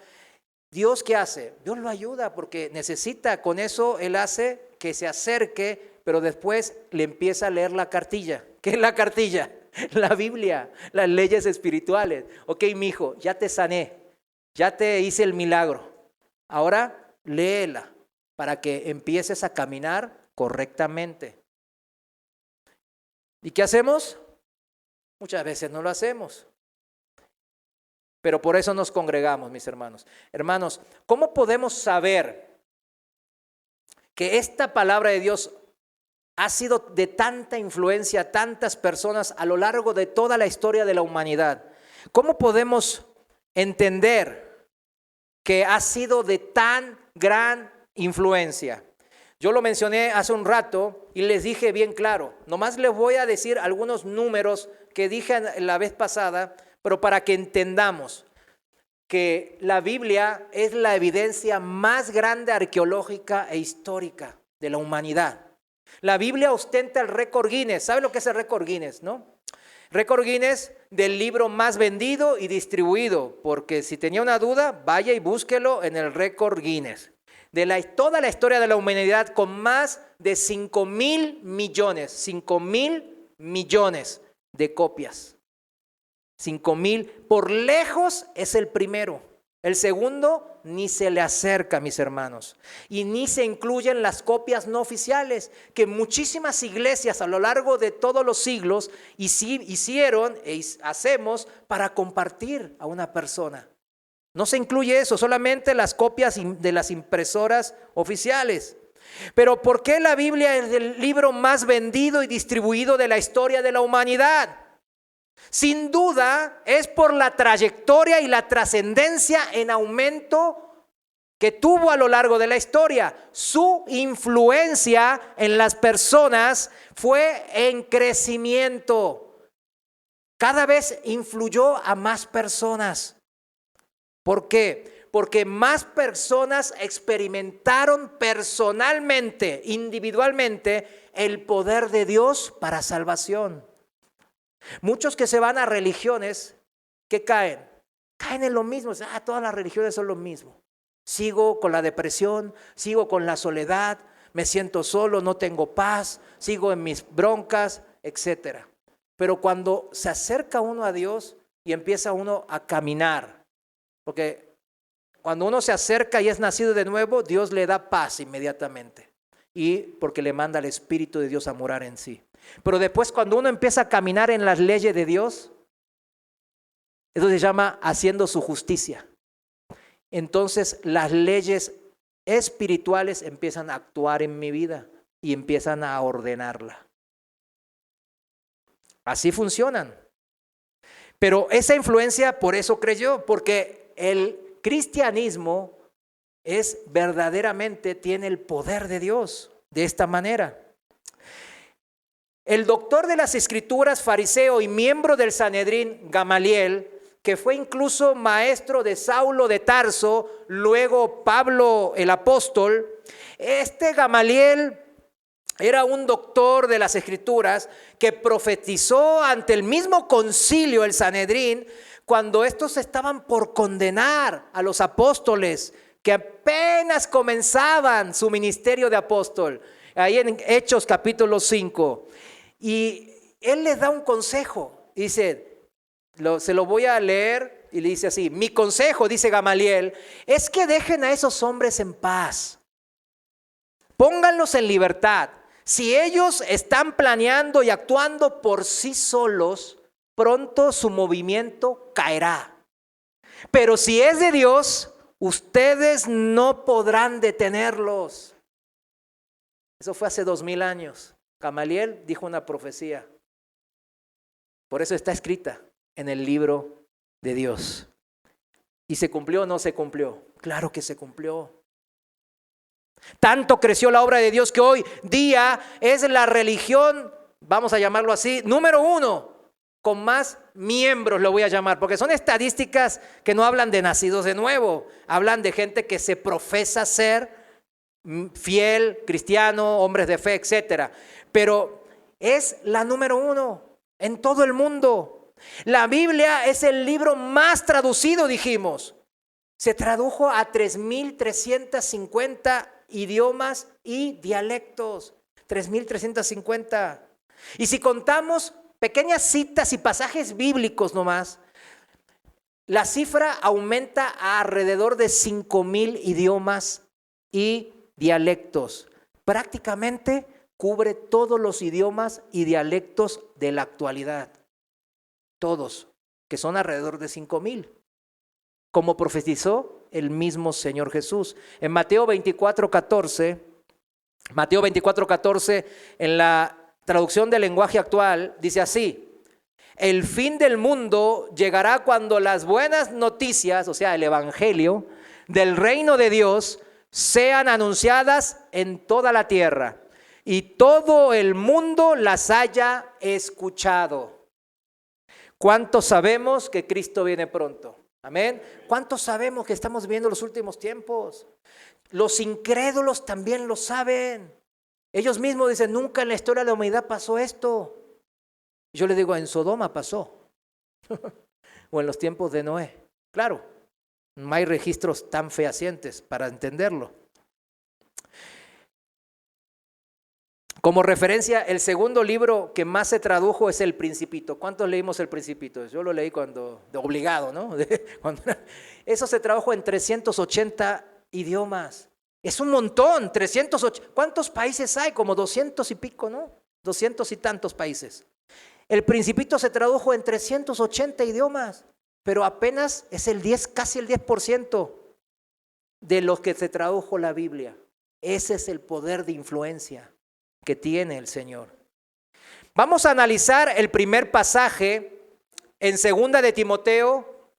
¿Dios qué hace? Dios lo ayuda porque necesita, con eso Él hace que se acerque, pero después le empieza a leer la cartilla. ¿Qué es la cartilla? La Biblia, las leyes espirituales. Ok, mijo, ya te sané, ya te hice el milagro. Ahora léela para que empieces a caminar correctamente. ¿Y qué hacemos? Muchas veces no lo hacemos. Pero por eso nos congregamos, mis hermanos. Hermanos, ¿cómo podemos saber que esta palabra de Dios ha sido de tanta influencia a tantas personas a lo largo de toda la historia de la humanidad? ¿Cómo podemos entender que ha sido de tan gran influencia? Yo lo mencioné hace un rato y les dije bien claro. Nomás les voy a decir algunos números que dije la vez pasada, pero para que entendamos que la Biblia es la evidencia más grande arqueológica e histórica de la humanidad. La Biblia ostenta el récord Guinness. ¿Sabe lo que es el récord Guinness, no? Récord Guinness del libro más vendido y distribuido, porque si tenía una duda, vaya y búsquelo en el récord Guinness. De toda la historia de la humanidad, con más de 5,000 millones, 5,000 millones de copias. 5,000, por lejos es el primero. El segundo ni se le acerca, mis hermanos. Y ni se incluyen las copias no oficiales que muchísimas iglesias a lo largo de todos los siglos hicieron e hacemos para compartir a una persona. No se incluye eso, solamente las copias de las impresoras oficiales. Pero ¿por qué la Biblia es el libro más vendido y distribuido de la historia de la humanidad? Sin duda es por la trayectoria y la trascendencia en aumento que tuvo a lo largo de la historia. Su influencia en las personas fue en crecimiento. Cada vez influyó a más personas. ¿Por qué? Porque más personas experimentaron personalmente, individualmente, el poder de Dios para salvación. Muchos que se van a religiones, ¿qué caen? Caen en lo mismo. Todas las religiones son lo mismo. Sigo con la depresión, sigo con la soledad, me siento solo, no tengo paz, sigo en mis broncas, etc. Pero cuando se acerca uno a Dios y empieza uno a caminar, porque cuando uno se acerca y es nacido de nuevo, Dios le da paz inmediatamente. Y porque le manda al Espíritu de Dios a morar en sí. Pero después cuando uno empieza a caminar en las leyes de Dios, eso se llama haciendo su justicia. Entonces las leyes espirituales empiezan a actuar en mi vida y empiezan a ordenarla. Así funcionan. Pero esa influencia por eso creyó, porque el cristianismo tiene el poder de Dios de esta manera. El doctor de las escrituras, fariseo y miembro del Sanedrín, Gamaliel, que fue incluso maestro de Saulo de Tarso, luego Pablo el apóstol, este Gamaliel era un doctor de las escrituras que profetizó ante el mismo concilio, el Sanedrín, cuando estos estaban por condenar a los apóstoles que apenas comenzaban su ministerio de apóstol, ahí en Hechos capítulo 5. Y él les da un consejo, dice, se lo voy a leer y le dice así: mi consejo, dice Gamaliel, es que dejen a esos hombres en paz, pónganlos en libertad. Si ellos están planeando y actuando por sí solos, pronto su movimiento caerá. Pero si es de Dios, ustedes no podrán detenerlos. Eso fue hace 2000 años. Gamaliel dijo una profecía. Por eso está escrita en el libro de Dios. ¿Y se cumplió o no se cumplió? Claro que se cumplió. Tanto creció la obra de Dios que hoy día es la religión, vamos a llamarlo así, número 1, con más miembros lo voy a llamar, porque son estadísticas que no hablan de nacidos de nuevo, hablan de gente que se profesa ser fiel, cristiano, hombres de fe, etcétera. Pero es la número 1 en todo el mundo. La Biblia es el libro más traducido, dijimos. Se tradujo a 3,350 idiomas y dialectos. 3,350. Y si contamos pequeñas citas y pasajes bíblicos nomás, la cifra aumenta a alrededor de 5,000 idiomas y dialectos. Prácticamente cubre todos los idiomas y dialectos de la actualidad. Todos, que son alrededor de 5,000. Como profetizó el mismo Señor Jesús. En Mateo 24:14, en la traducción del lenguaje actual, dice así: el fin del mundo llegará cuando las buenas noticias, o sea, el evangelio del reino de Dios, sean anunciadas en toda la tierra y todo el mundo las haya escuchado. ¿Cuántos sabemos que Cristo viene pronto? Amén. ¿Cuántos sabemos que estamos viviendo los últimos tiempos? Los incrédulos también lo saben. Ellos mismos dicen, nunca en la historia de la humanidad pasó esto. Yo les digo, en Sodoma pasó. O en los tiempos de Noé. Claro, no hay registros tan fehacientes para entenderlo. Como referencia, el segundo libro que más se tradujo es El Principito. ¿Cuántos leímos El Principito? Yo lo leí cuando, de obligado, ¿no? Eso se tradujo en 380 idiomas. Es un montón, 380. ¿Cuántos países hay? Como 200 y pico, ¿no? 200 y tantos países. El Principito se tradujo en 380 idiomas, pero apenas es el 10, casi el 10% de los que se tradujo la Biblia. Ese es el poder de influencia que tiene el Señor. Vamos a analizar el primer pasaje en 2 de Timoteo,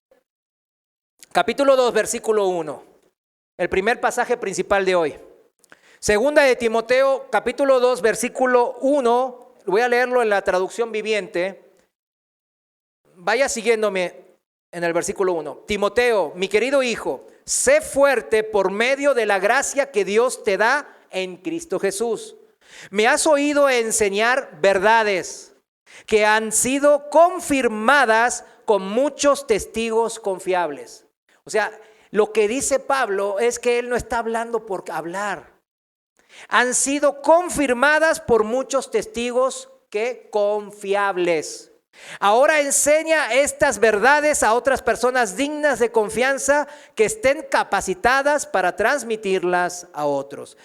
capítulo 2, versículo 1. El primer pasaje principal de hoy. 2 de Timoteo, capítulo 2, versículo 1. Voy a leerlo en la traducción viviente. Vaya siguiéndome en el versículo 1. Timoteo, mi querido hijo, sé fuerte por medio de la gracia que Dios te da en Cristo Jesús. Me has oído enseñar verdades que han sido confirmadas con muchos testigos confiables. O sea, lo que dice Pablo es que él no está hablando por hablar. Han sido confirmadas por muchos testigos que confiables. Ahora enseña estas verdades a otras personas dignas de confianza que estén capacitadas para transmitirlas a otros.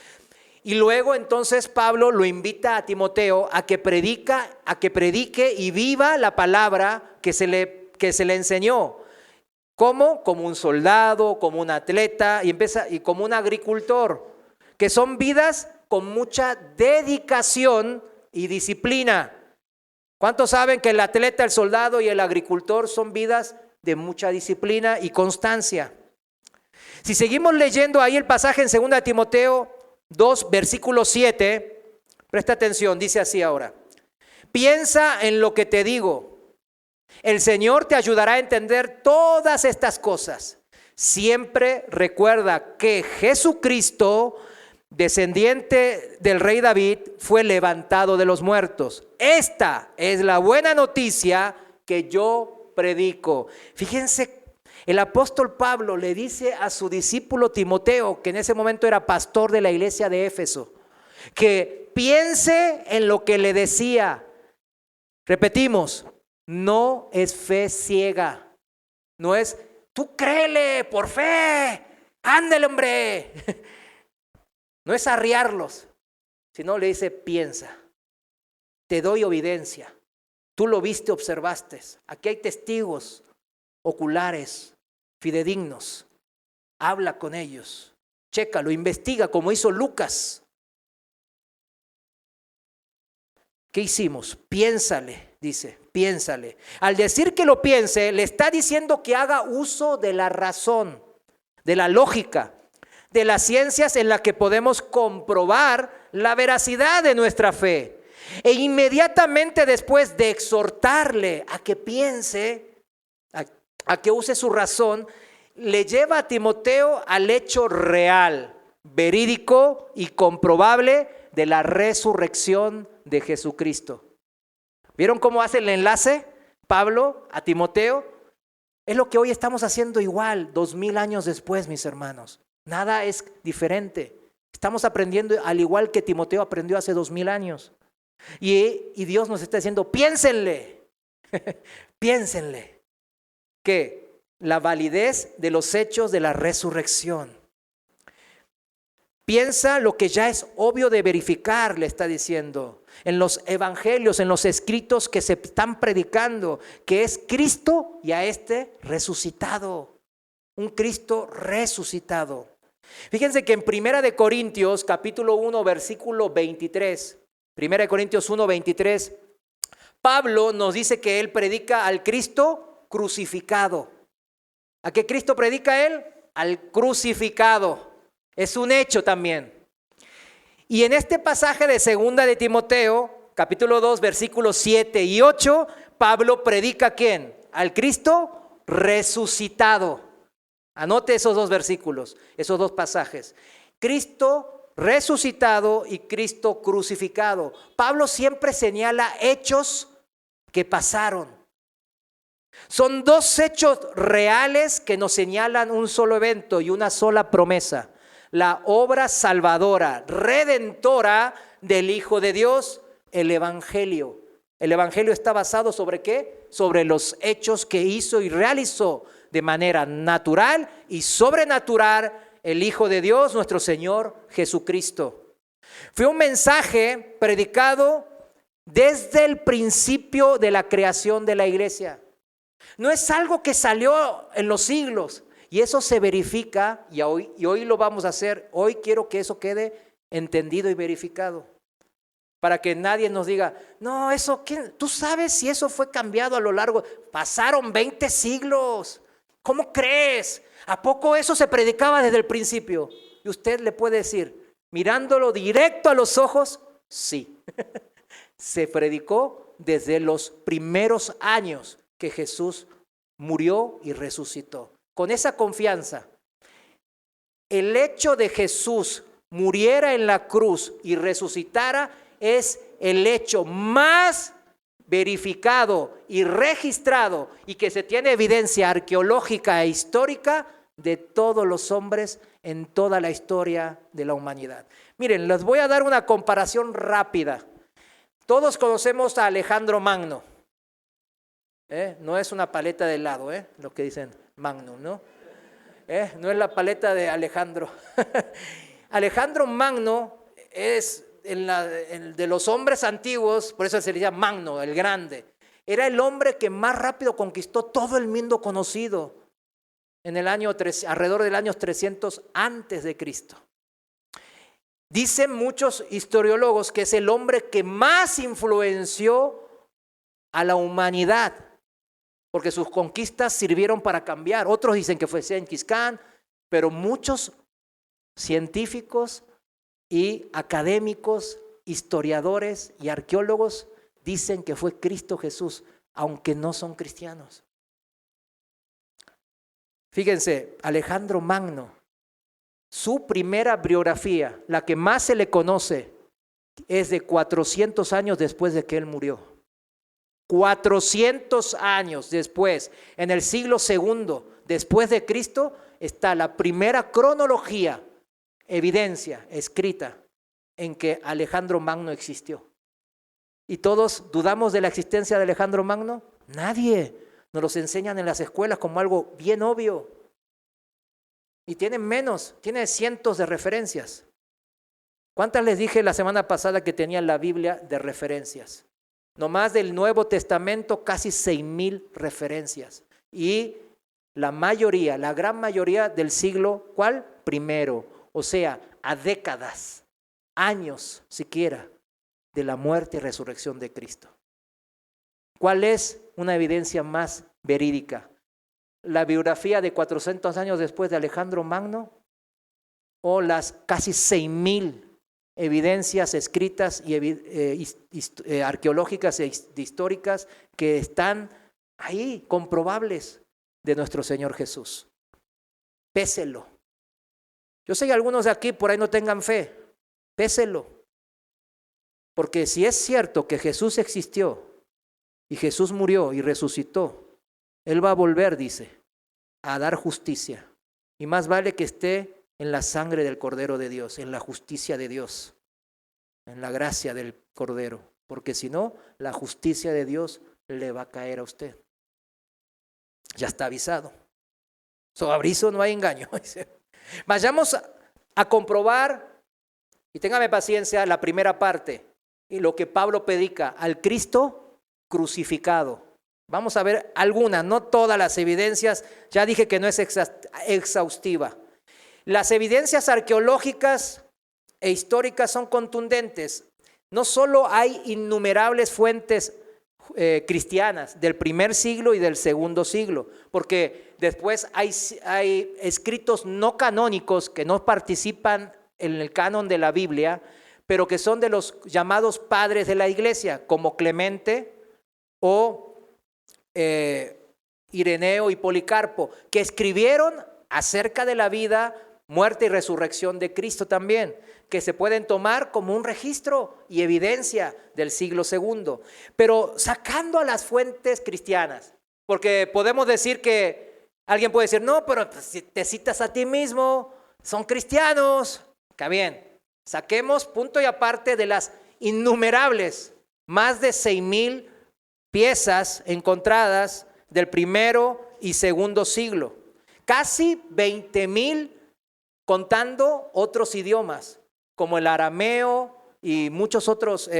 Y luego entonces Pablo lo invita a Timoteo a que predique y viva la palabra que se le enseñó. ¿Cómo? Como un soldado, como un atleta y como un agricultor, que son vidas con mucha dedicación y disciplina. ¿Cuántos saben que el atleta, el soldado y el agricultor son vidas de mucha disciplina y constancia? Si seguimos leyendo ahí el pasaje en 2 de Timoteo 2, versículo 7, presta atención, dice así ahora: piensa en lo que te digo. El Señor te ayudará a entender todas estas cosas. Siempre recuerda que Jesucristo, descendiente del rey David, fue levantado de los muertos. Esta es la buena noticia que yo predico. Fíjense, el apóstol Pablo le dice a su discípulo Timoteo, que en ese momento era pastor de la iglesia de Éfeso, que piense en lo que le decía. Repetimos, no es fe ciega, no es tú créele por fe, ándale hombre. No es arriarlos, sino le dice piensa, te doy evidencia, tú lo viste, observaste, aquí hay testigos oculares, fidedignos, habla con ellos, chécalo, investiga como hizo Lucas. ¿Qué hicimos? Piénsale, dice, piénsale. Al decir que lo piense, le está diciendo que haga uso de la razón, de la lógica, de las ciencias en las que podemos comprobar la veracidad de nuestra fe. E inmediatamente después de exhortarle a que piense, a que use su razón, le lleva a Timoteo al hecho real, verídico y comprobable de la resurrección de Jesucristo. ¿Vieron cómo hace el enlace Pablo a Timoteo? Es lo que hoy estamos haciendo igual, 2000 años después, mis hermanos. Nada es diferente. Estamos aprendiendo al igual que Timoteo aprendió hace 2000 años. Y Dios nos está diciendo, piénsenle, piénsenle, que la validez de los hechos de la resurrección. Piensa lo que ya es obvio de verificar, le está diciendo, en los evangelios, en los escritos que se están predicando, que es Cristo y a este resucitado, un Cristo resucitado. Fíjense que en 1 de Corintios, capítulo 1, versículo 23, 1 de Corintios 1, 23, Pablo nos dice que él predica al Cristo crucificado. ¿A qué Cristo predica él? Al crucificado. Es un hecho también. Y en este pasaje de 2 de Timoteo, capítulo 2, versículos 7 y 8, Pablo predica ¿a quién? Al Cristo resucitado. Anote esos dos versículos, esos dos pasajes. Cristo resucitado y Cristo crucificado. Pablo siempre señala hechos que pasaron. Son dos hechos reales que nos señalan un solo evento y una sola promesa. La obra salvadora, redentora del Hijo de Dios, el Evangelio. El Evangelio está basado ¿sobre qué? Sobre los hechos que hizo y realizó de manera natural y sobrenatural el Hijo de Dios, nuestro Señor Jesucristo. Fue un mensaje predicado desde el principio de la creación de la iglesia. No es algo que salió en los siglos. Y eso se verifica, y hoy lo vamos a hacer. Hoy quiero que eso quede entendido y verificado. Para que nadie nos diga, no, eso, ¿tú sabes si eso fue cambiado a lo largo? Pasaron 20 siglos. ¿Cómo crees? ¿A poco eso se predicaba desde el principio? Y usted le puede decir, mirándolo directo a los ojos, sí. Se predicó desde los primeros años que Jesús murió y resucitó. Con esa confianza, el hecho de Jesús muriera en la cruz y resucitara es el hecho más verificado y registrado y que se tiene evidencia arqueológica e histórica de todos los hombres en toda la historia de la humanidad. Miren, les voy a dar una comparación rápida. Todos conocemos a Alejandro Magno. No es una paleta de helado, lo que dicen Magnum, ¿no? No es la paleta de Alejandro. Alejandro Magno es de los hombres antiguos, por eso se le llama Magno, el grande. Era el hombre que más rápido conquistó todo el mundo conocido en el año alrededor del año 300 antes de Cristo. Dicen muchos historiólogos que es el hombre que más influenció a la humanidad, porque sus conquistas sirvieron para cambiar. Otros dicen que fue Genghis Khan, pero muchos científicos y académicos, historiadores y arqueólogos dicen que fue Cristo Jesús, aunque no son cristianos. Fíjense, Alejandro Magno, su primera biografía, la que más se le conoce, es de 400 años después de que él murió. 400 años después, en el siglo II después de Cristo, está la primera cronología, evidencia escrita en que Alejandro Magno existió. ¿Y todos dudamos de la existencia de Alejandro Magno? Nadie. Nos los enseñan en las escuelas como algo bien obvio. Y tiene cientos de referencias. ¿Cuántas les dije la semana pasada que tenían la Biblia de referencias? Nomás del Nuevo Testamento, casi 6,000 referencias. Y la gran mayoría del siglo, ¿cuál? Primero. O sea, a décadas, años siquiera, de la muerte y resurrección de Cristo. ¿Cuál es una evidencia más verídica? ¿La biografía de 400 años después de Alejandro Magno o las casi 6,000 evidencias escritas y arqueológicas e históricas que están ahí, comprobables, de nuestro Señor Jesús? Péselo. Yo sé que algunos de aquí por ahí no tengan fe. Péselo. Porque si es cierto que Jesús existió y Jesús murió y resucitó, Él va a volver, dice, a dar justicia. Y más vale que esté en la sangre del Cordero de Dios, en la justicia de Dios, en la gracia del Cordero. Porque si no, la justicia de Dios le va a caer a usted. Ya está avisado. Sobre aviso no hay engaño. Vayamos a comprobar, y téngame paciencia, la primera parte, y lo que Pablo predica, al Cristo crucificado. Vamos a ver algunas, no todas las evidencias, ya dije que no es exhaustiva. Las evidencias arqueológicas e históricas son contundentes. No solo hay innumerables fuentes cristianas del primer siglo y del segundo siglo, porque después hay escritos no canónicos que no participan en el canon de la Biblia, pero que son de los llamados padres de la iglesia, como Clemente o Ireneo y Policarpo, que escribieron acerca de la vida, muerte y resurrección de Cristo también, que se pueden tomar como un registro y evidencia del siglo II, pero sacando a las fuentes cristianas, porque podemos decir que alguien puede decir, no, pero si te citas a ti mismo, son cristianos. Está bien, saquemos punto y aparte de las innumerables, más de 6,000 piezas encontradas del primero y segundo siglo, casi 20,000 contando otros idiomas, como el arameo y muchos otros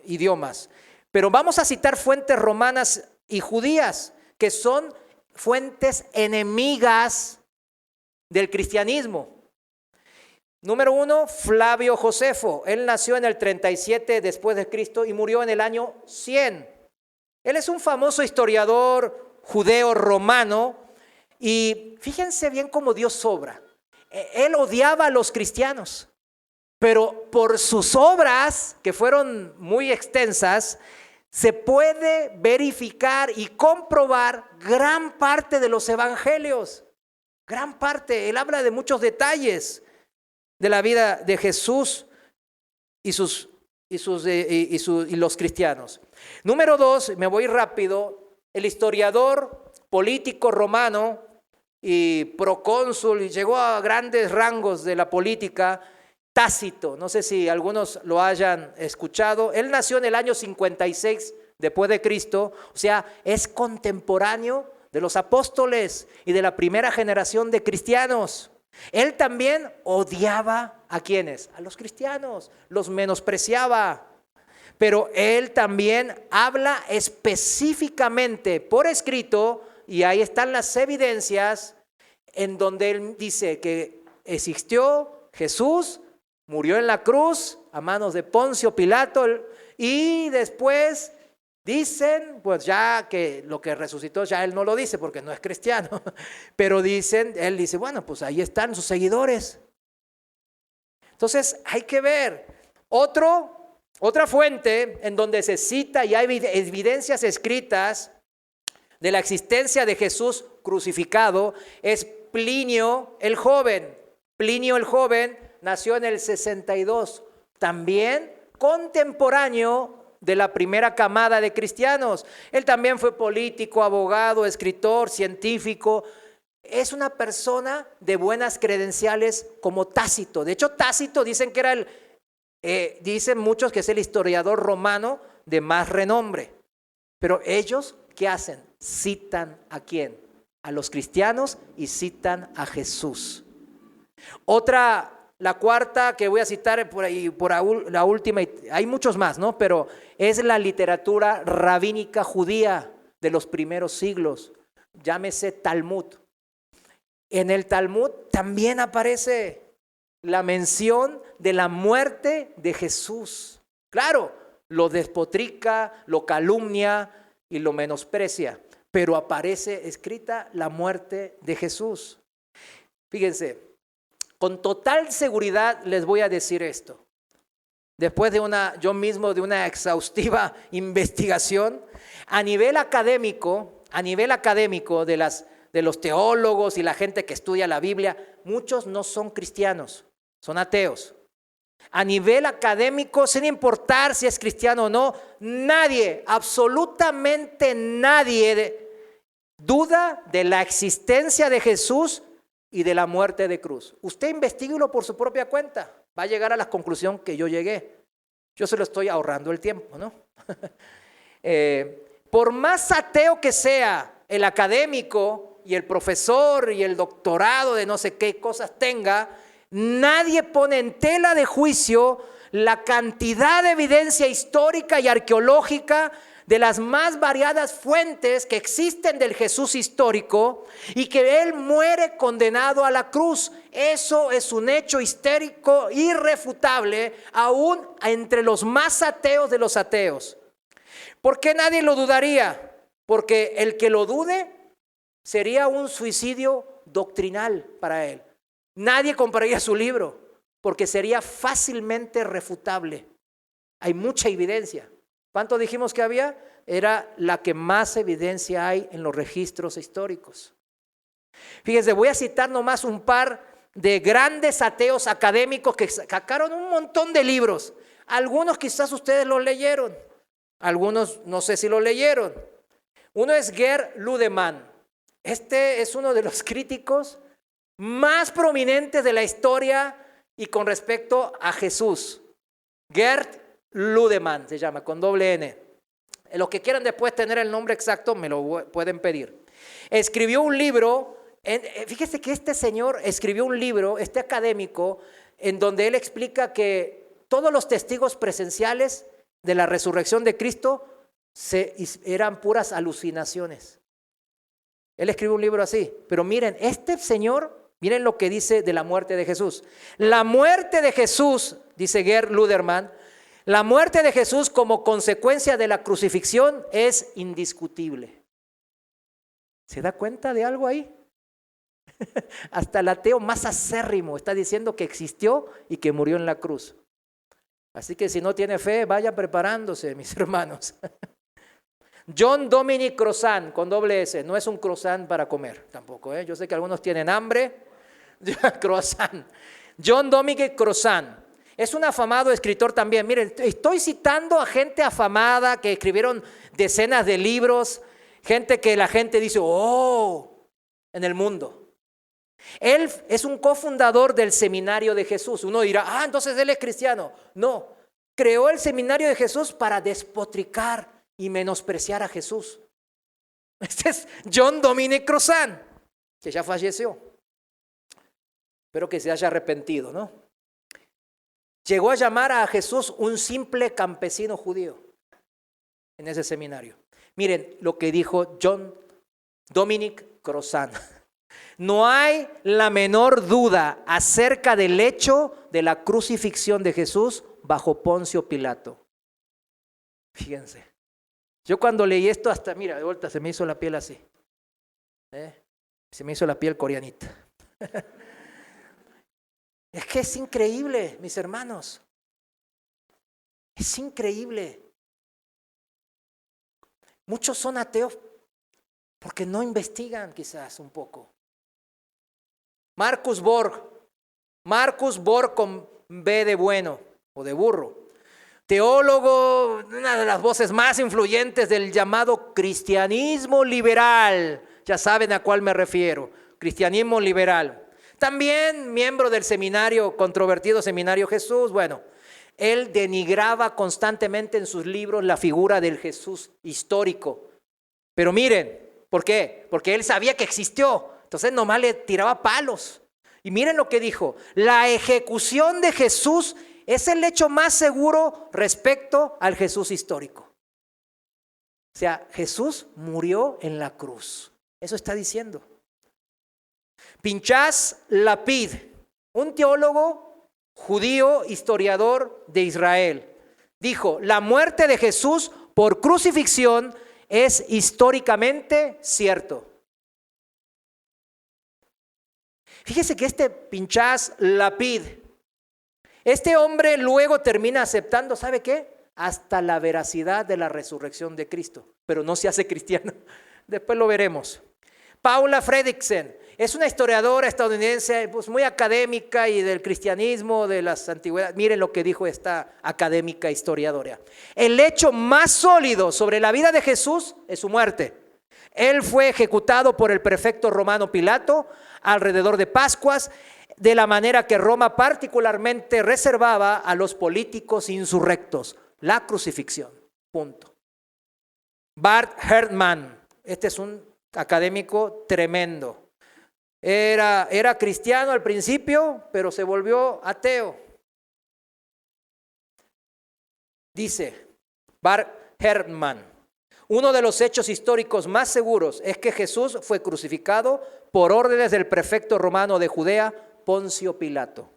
idiomas. Pero vamos a citar fuentes romanas y judías, que son fuentes enemigas del cristianismo. Número 1, Flavio Josefo. Él nació en el 37 después de Cristo y murió en el año 100. Él es un famoso historiador judeo romano y fíjense bien cómo Dios obra. Él odiaba a los cristianos, pero por sus obras, que fueron muy extensas, se puede verificar y comprobar gran parte de los evangelios. Gran parte. Él habla de muchos detalles de la vida de Jesús y los cristianos. Número 2, me voy rápido, el historiador político romano y procónsul, y llegó a grandes rangos de la política, Tácito. No sé si algunos lo hayan escuchado. Él nació en el año 56 después de Cristo, o sea, es contemporáneo de los apóstoles y de la primera generación de cristianos. Él también odiaba ¿a quiénes? A los cristianos, los menospreciaba. Pero él también habla específicamente por escrito, y ahí están las evidencias, en donde él dice que existió Jesús, murió en la cruz a manos de Poncio Pilato, y después dicen, pues ya que lo que resucitó, ya él no lo dice porque no es cristiano, pero él dice, bueno, pues ahí están sus seguidores. Entonces hay que ver. Otra fuente en donde se cita y hay evidencias escritas de la existencia de Jesús crucificado es Plinio el Joven. Plinio el Joven nació en el 62, también contemporáneo de la primera camada de cristianos. Él también fue político, abogado, escritor, científico. Es una persona de buenas credenciales como Tácito. De hecho, Tácito dicen que era dicen muchos que es el historiador romano de más renombre. Pero ellos, ¿qué hacen? Citan ¿a quién? A los cristianos y citan a Jesús. La cuarta que voy a citar por ahí, la última, hay muchos más, ¿no? Pero es la literatura rabínica judía de los primeros siglos. Llámese Talmud. En el Talmud también aparece la mención de la muerte de Jesús. Claro, lo despotrica, lo calumnia y lo menosprecia. Pero aparece escrita la muerte de Jesús. Fíjense, con total seguridad les voy a decir esto. Después de una exhaustiva investigación, a nivel académico de los teólogos y la gente que estudia la Biblia, muchos no son cristianos, son ateos. A nivel académico, sin importar si es cristiano o no, nadie, absolutamente nadie, duda de la existencia de Jesús y de la muerte de cruz. Usted investíguelo por su propia cuenta. Va a llegar a la conclusión que yo llegué. Yo se lo estoy ahorrando el tiempo, ¿no? Por más ateo que sea el académico y el profesor y el doctorado de no sé qué cosas tenga, nadie pone en tela de juicio la cantidad de evidencia histórica y arqueológica de las más variadas fuentes que existen del Jesús histórico y que Él muere condenado a la cruz. Eso es un hecho histórico irrefutable aún entre los más ateos de los ateos. ¿Por qué nadie lo dudaría? Porque el que lo dude sería un suicidio doctrinal para él. Nadie compraría su libro porque sería fácilmente refutable. Hay mucha evidencia. ¿Cuánto dijimos que había? Era la que más evidencia hay en los registros históricos. Fíjense, voy a citar nomás un par de grandes ateos académicos que sacaron un montón de libros. Algunos quizás ustedes los leyeron, algunos no sé si lo leyeron. Uno es Gerd Ludemann. Este es uno de los críticos más prominentes de la historia y con respecto a Jesús. Gerd Ludemann se llama, con doble N. Los que quieran después tener el nombre exacto me lo pueden pedir. Escribió un libro, fíjese que este señor escribió un libro, este académico, en donde él explica que todos los testigos presenciales de la resurrección de Cristo eran puras alucinaciones. Él escribió un libro así, pero miren, este señor, miren lo que dice de la muerte de Jesús. La muerte de Jesús, dice Gerd Ludemann, la muerte de Jesús como consecuencia de la crucifixión es indiscutible. ¿Se da cuenta de algo ahí? Hasta el ateo más acérrimo está diciendo que existió y que murió en la cruz. Así que si no tiene fe, vaya preparándose, mis hermanos. John Dominic Crossan, con doble S, no es un croissant para comer tampoco, ¿eh? Yo sé que algunos tienen hambre. Croissant. John Dominic Crossan. Es un afamado escritor también. Miren, estoy citando a gente afamada que escribieron decenas de libros, gente que la gente dice, oh, en el mundo. Él es un cofundador del Seminario de Jesús. Uno dirá, entonces él es cristiano. No, creó el Seminario de Jesús para despotricar y menospreciar a Jesús. Este es John Dominic Crossan, que ya falleció. Espero que se haya arrepentido, ¿no? Llegó a llamar a Jesús un simple campesino judío en ese seminario. Miren lo que dijo John Dominic Crossan. No hay la menor duda acerca del hecho de la crucifixión de Jesús bajo Poncio Pilato. Fíjense, yo cuando leí esto hasta, mira, de vuelta se me hizo la piel así. Se me hizo la piel coreanita. Es que es increíble, mis hermanos. Es increíble. Muchos son ateos porque no investigan quizás un poco. Marcus Borg con B de bueno o de burro. Teólogo, una de las voces más influyentes del llamado cristianismo liberal. Ya saben a cuál me refiero. Cristianismo liberal. También miembro del controvertido Seminario Jesús. Bueno, él denigraba constantemente en sus libros la figura del Jesús histórico. Pero miren, ¿por qué? Porque él sabía que existió. Entonces nomás le tiraba palos. Y miren lo que dijo. La ejecución de Jesús es el hecho más seguro respecto al Jesús histórico. O sea, Jesús murió en la cruz. Eso está diciendo. Pinchas Lapid, un teólogo judío, historiador de Israel. dijo, la muerte de Jesús por crucifixión es históricamente cierto. Fíjese que este Pinchas Lapid, este hombre luego termina aceptando, ¿sabe qué? Hasta la veracidad de la resurrección de Cristo, pero no se hace cristiano. Después lo veremos. Paula Fredriksen es una historiadora estadounidense, pues muy académica y del cristianismo, de las antigüedades. Miren lo que dijo esta académica historiadora. El hecho más sólido sobre la vida de Jesús es su muerte. Él fue ejecutado por el prefecto romano Pilato alrededor de Pascuas, de la manera que Roma particularmente reservaba a los políticos insurrectos, la crucifixión. Punto. Bart Ehrman, este es un académico tremendo. Era cristiano al principio, pero se volvió ateo. Dice Bart Ehrman, uno de los hechos históricos más seguros es que Jesús fue crucificado por órdenes del prefecto romano de Judea, Poncio Pilato.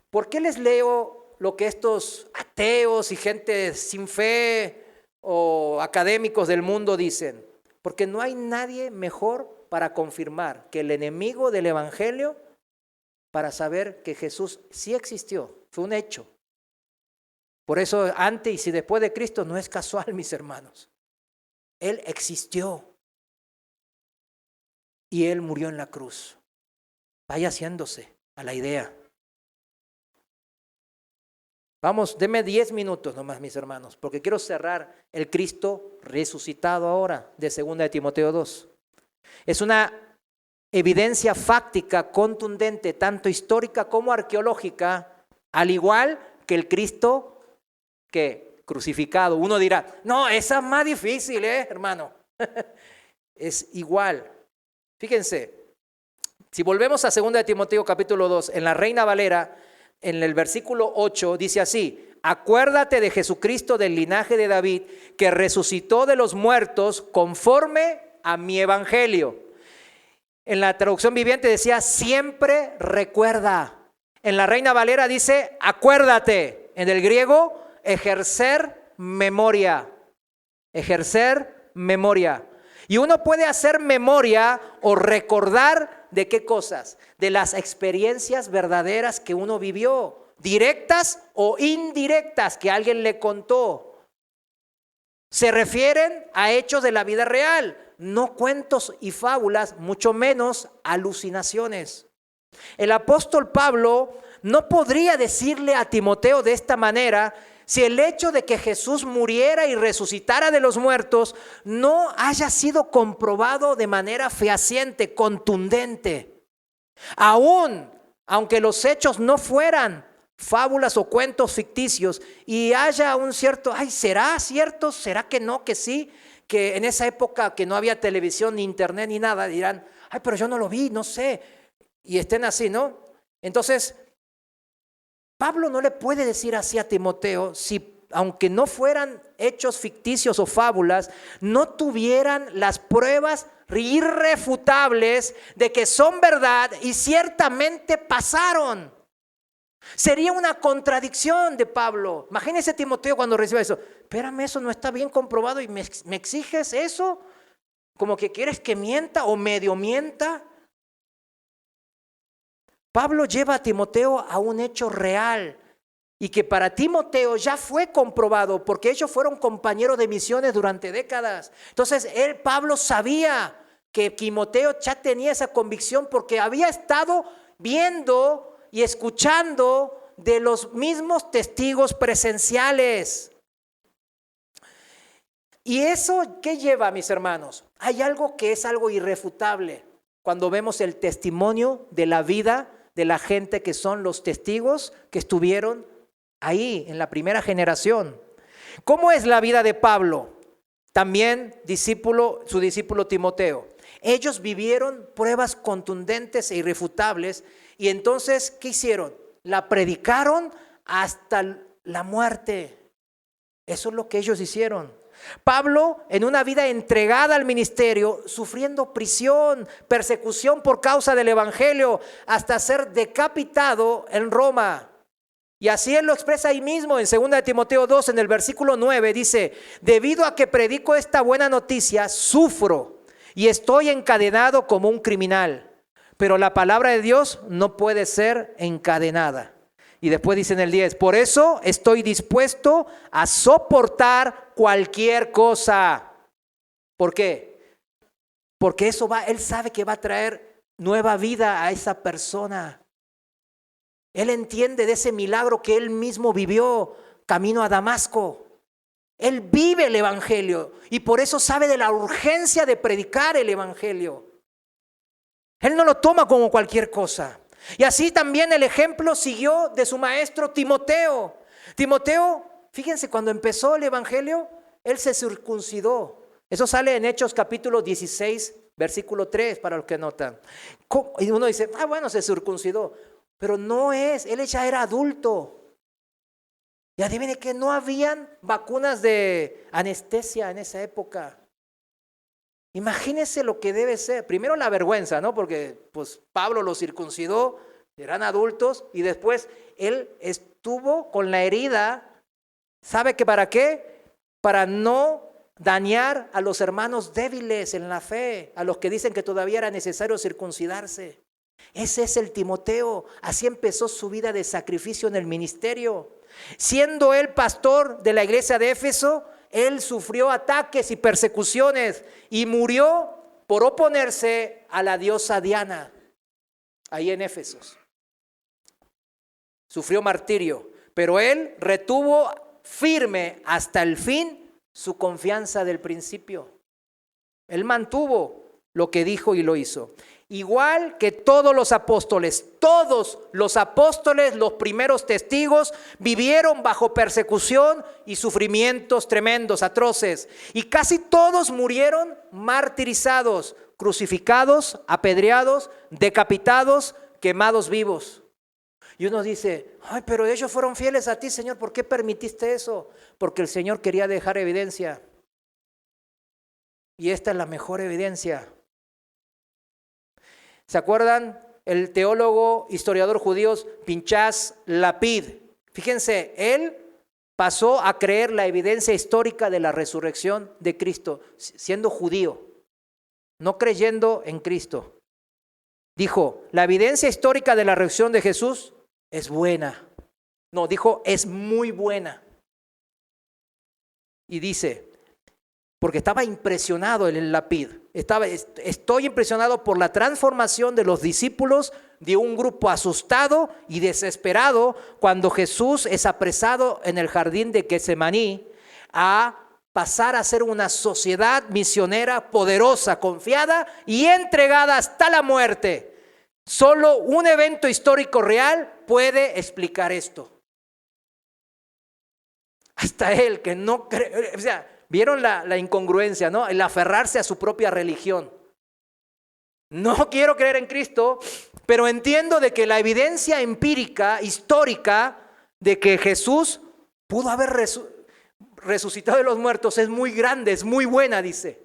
¿Por qué les leo lo que estos ateos y gente sin fe o académicos del mundo dicen? Porque no hay nadie mejor para confirmar que el enemigo del evangelio, para saber que Jesús sí existió, fue un hecho. Por eso antes y después de Cristo no es casual, mis hermanos. Él existió y Él murió en la cruz. Vaya haciéndose a la idea. Vamos, deme 10 minutos nomás, mis hermanos, porque quiero cerrar el Cristo resucitado ahora de 2 de Timoteo 2. Es una evidencia fáctica, contundente, tanto histórica como arqueológica, al igual que el Cristo que crucificado. Uno dirá, no, esa es más difícil, hermano. Es igual. Fíjense, si volvemos a 2 de Timoteo capítulo 2, en la Reina Valera, en el versículo 8, dice así, acuérdate de Jesucristo del linaje de David, que resucitó de los muertos conforme a mi evangelio. En la traducción viviente decía, siempre recuerda. En la Reina Valera dice, acuérdate. En el griego, ejercer memoria. Ejercer memoria. Y uno puede hacer memoria o recordar de qué cosas, de las experiencias verdaderas que uno vivió, directas o indirectas que alguien le contó. Se refieren a hechos de la vida real, no cuentos y fábulas, mucho menos alucinaciones. El apóstol Pablo no podría decirle a Timoteo de esta manera si el hecho de que Jesús muriera y resucitara de los muertos no haya sido comprobado de manera fehaciente, contundente. Aunque los hechos no fueran fábulas o cuentos ficticios y haya un cierto, ¿será cierto? ¿Será que no, que sí? Que en esa época que no había televisión, ni internet, ni nada, dirán, pero yo no lo vi, no sé. Y estén así, ¿no? Entonces, Pablo no le puede decir así a Timoteo si, aunque no fueran hechos ficticios o fábulas, no tuvieran las pruebas irrefutables de que son verdad y ciertamente pasaron. Sería una contradicción de Pablo. Imagínese Timoteo cuando recibe eso. Espérame, eso no está bien comprobado y me exiges eso. Como que quieres que mienta o medio mienta. Pablo lleva a Timoteo a un hecho real y que para Timoteo ya fue comprobado porque ellos fueron compañeros de misiones durante décadas. Entonces Pablo sabía que Timoteo ya tenía esa convicción porque había estado viendo y escuchando de los mismos testigos presenciales. ¿Y eso qué lleva, mis hermanos? Hay algo que es algo irrefutable cuando vemos el testimonio de la vida de la gente que son los testigos que estuvieron ahí en la primera generación. ¿Cómo es la vida de Pablo? También su discípulo Timoteo. Ellos vivieron pruebas contundentes e irrefutables y entonces, ¿qué hicieron? La predicaron hasta la muerte. Eso es lo que ellos hicieron. Pablo, en una vida entregada al ministerio, sufriendo prisión, persecución por causa del evangelio, hasta ser decapitado en Roma. Y así él lo expresa ahí mismo en 2 de Timoteo 2, en el versículo 9, dice: debido a que predico esta buena noticia, sufro y estoy encadenado como un criminal. Pero la palabra de Dios no puede ser encadenada. Y después dice en el 10, por eso estoy dispuesto a soportar cualquier cosa. ¿Por qué? Porque él sabe que va a traer nueva vida a esa persona. Él entiende de ese milagro que él mismo vivió camino a Damasco. Él vive el evangelio y por eso sabe de la urgencia de predicar el evangelio. Él no lo toma como cualquier cosa. Y así también el ejemplo siguió de su maestro Timoteo. Timoteo, fíjense, cuando empezó el evangelio, él se circuncidó. Eso sale en Hechos capítulo 16, versículo 3, para los que notan. Y uno dice, bueno, se circuncidó. Pero no es, él ya era adulto. Y adivine que no habían vacunas de anestesia en esa época. Imagínense lo que debe ser. Primero la vergüenza, ¿no? Porque pues Pablo los circuncidó, eran adultos, y después él estuvo con la herida. ¿Sabe que para qué? Para no dañar a los hermanos débiles en la fe, a los que dicen que todavía era necesario circuncidarse. Ese es el Timoteo. Así empezó su vida de sacrificio en el ministerio. Siendo él pastor de la iglesia de Éfeso, él sufrió ataques y persecuciones y murió por oponerse a la diosa Diana, ahí en Éfesos. Sufrió martirio, pero él retuvo firme hasta el fin su confianza del principio. Él mantuvo lo que dijo y lo hizo. Igual que todos los apóstoles, los primeros testigos, vivieron bajo persecución y sufrimientos tremendos, atroces. Y casi todos murieron martirizados, crucificados, apedreados, decapitados, quemados vivos. Y uno dice, pero ellos fueron fieles a ti, Señor, ¿por qué permitiste eso? Porque el Señor quería dejar evidencia. Y esta es la mejor evidencia. ¿Se acuerdan? El teólogo, historiador judío Pinchas Lapid. Fíjense, él pasó a creer la evidencia histórica de la resurrección de Cristo, siendo judío, no creyendo en Cristo. Dijo, la evidencia histórica de la resurrección de Jesús es buena. No, dijo, es muy buena. Y dice, porque estaba impresionado el Lapid. Estoy impresionado por la transformación de los discípulos de un grupo asustado y desesperado cuando Jesús es apresado en el jardín de Getsemaní a pasar a ser una sociedad misionera poderosa, confiada y entregada hasta la muerte. Solo un evento histórico real puede explicar esto. Hasta él que no cree, o sea, ¿vieron la incongruencia, no? El aferrarse a su propia religión. No quiero creer en Cristo, pero entiendo de que la evidencia empírica, histórica, de que Jesús pudo haber resucitado de los muertos es muy grande, es muy buena, dice.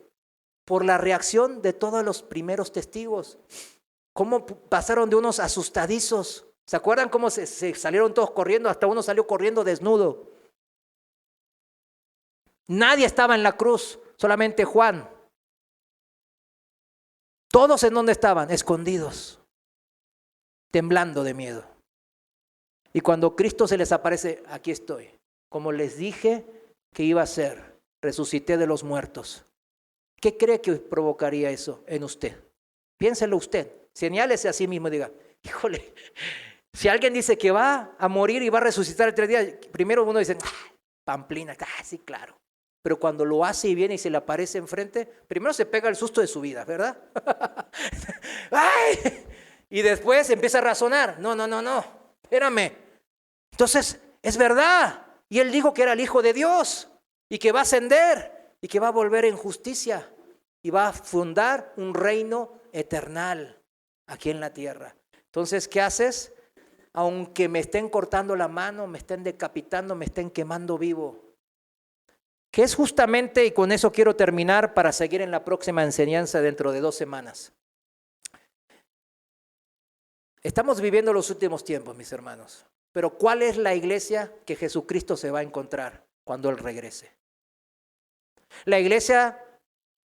Por la reacción de todos los primeros testigos. Cómo pasaron de unos asustadizos. ¿Se acuerdan cómo se salieron todos corriendo? Hasta uno salió corriendo desnudo. Nadie estaba en la cruz, solamente Juan. Todos en donde estaban, escondidos, temblando de miedo. Y cuando Cristo se les aparece, aquí estoy. Como les dije que iba a ser, resucité de los muertos. ¿Qué cree que provocaría eso en usted? Piénselo usted, señálese a sí mismo y diga, híjole, si alguien dice que va a morir y va a resucitar en 3 días, primero uno dice, pamplina, sí, claro. Pero cuando lo hace y viene y se le aparece enfrente, primero se pega el susto de su vida, ¿verdad? ¡Ay! Y después empieza a razonar. No, espérame. Entonces, es verdad. Y él dijo que era el Hijo de Dios y que va a ascender y que va a volver en justicia y va a fundar un reino eternal aquí en la tierra. Entonces, ¿qué haces? Aunque me estén cortando la mano, me estén decapitando, me estén quemando vivo. Que es justamente, y con eso quiero terminar para seguir en la próxima enseñanza dentro de 2 semanas. Estamos viviendo los últimos tiempos, mis hermanos. Pero ¿cuál es la iglesia que Jesucristo se va a encontrar cuando Él regrese? La iglesia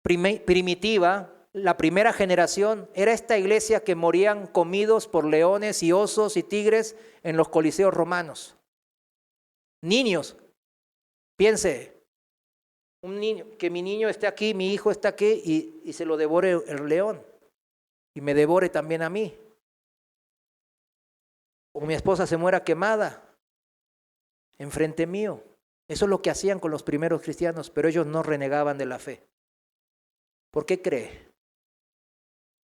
primitiva, la primera generación, era esta iglesia que morían comidos por leones y osos y tigres en los coliseos romanos. Niños, piense, un niño, que mi niño esté aquí, mi hijo está aquí y se lo devore el león y me devore también a mí. O mi esposa se muera quemada enfrente mío. Eso es lo que hacían con los primeros cristianos, pero ellos no renegaban de la fe. ¿Por qué cree?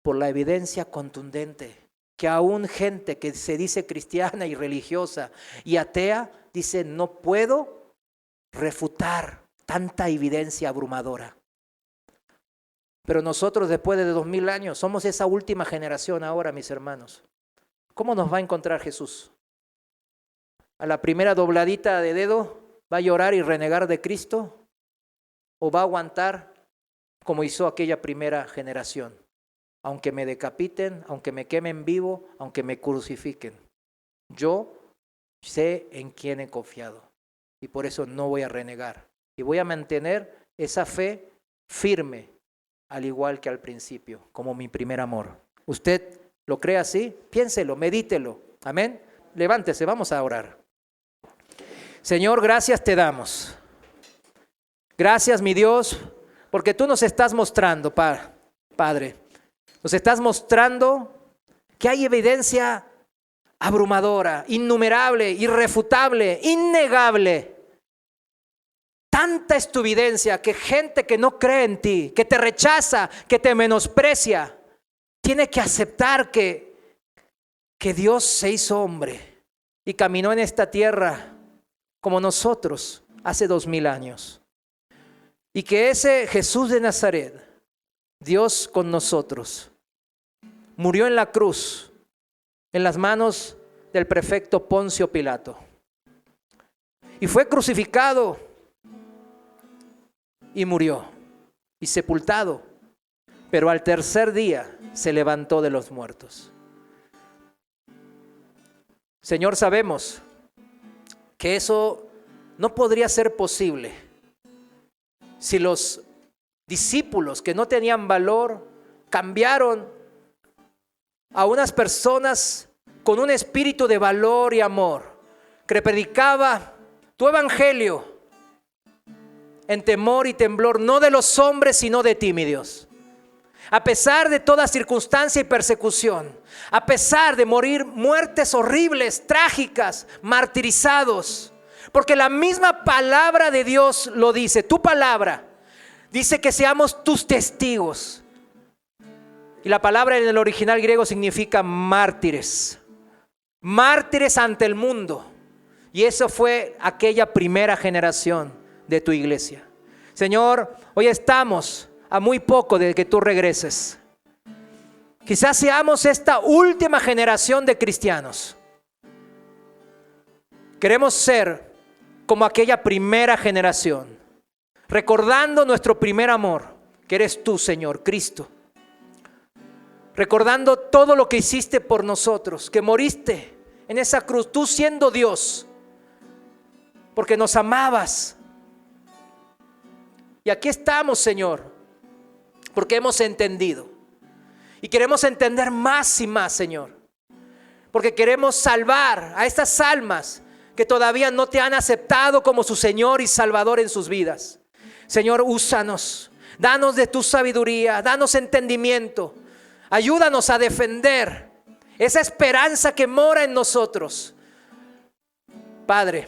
Por la evidencia contundente, que aún gente que se dice cristiana y religiosa y atea, dice, no puedo refutar tanta evidencia abrumadora. Pero nosotros después de 2000 años somos esa última generación ahora, mis hermanos. ¿Cómo nos va a encontrar Jesús? ¿A la primera dobladita de dedo va a llorar y renegar de Cristo? ¿O va a aguantar como hizo aquella primera generación? Aunque me decapiten, aunque me quemen vivo, aunque me crucifiquen. Yo sé en quién he confiado y por eso no voy a renegar. Y voy a mantener esa fe firme, al igual que al principio, como mi primer amor. ¿Usted lo cree así? Piénselo, medítelo. Amén. Levántese, vamos a orar. Señor, gracias te damos. Gracias, mi Dios, porque tú nos estás mostrando, Padre. Nos estás mostrando que hay evidencia abrumadora, innumerable, irrefutable, innegable. Tanta es tu evidencia que gente que no cree en ti, que te rechaza, que te menosprecia, tiene que aceptar que Dios se hizo hombre y caminó en esta tierra como nosotros hace 2000 años. Y que ese Jesús de Nazaret, Dios con nosotros, murió en la cruz, en las manos del prefecto Poncio Pilato. Y fue crucificado y murió y sepultado. Pero al tercer día se levantó de los muertos. Señor, sabemos que eso no podría ser posible si los discípulos que no tenían valor cambiaron a unas personas con un espíritu de valor y amor, que predicaba tu evangelio en temor y temblor, no de los hombres, sino de ti, mi Dios. A pesar de toda circunstancia y persecución, a pesar de morir muertes horribles, trágicas, martirizados, porque la misma palabra de Dios lo dice, tu palabra dice que seamos tus testigos. Y la palabra en el original griego significa mártires, mártires ante el mundo. Y eso fue aquella primera generación de tu iglesia. Señor, hoy estamos a muy poco de que tú regreses. Quizás seamos esta última generación de cristianos. Queremos ser como aquella primera generación, recordando nuestro primer amor, que eres tú, Señor, Cristo. Recordando todo lo que hiciste por nosotros, que moriste en esa cruz, tú siendo Dios, porque nos amabas. Y aquí estamos, Señor, porque hemos entendido. Y queremos entender más y más, Señor, porque queremos salvar a estas almas que todavía no te han aceptado como su Señor y Salvador en sus vidas. Señor, úsanos, danos de tu sabiduría, danos entendimiento, ayúdanos a defender esa esperanza que mora en nosotros. Padre,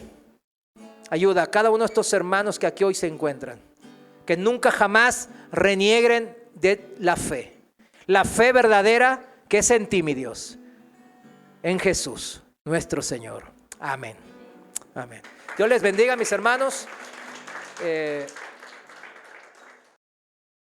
ayuda a cada uno de estos hermanos que aquí hoy se encuentran, que nunca jamás renieguen de la fe verdadera que es en ti, mi Dios, en Jesús, nuestro Señor. Amén. Amén. Dios les bendiga, mis hermanos.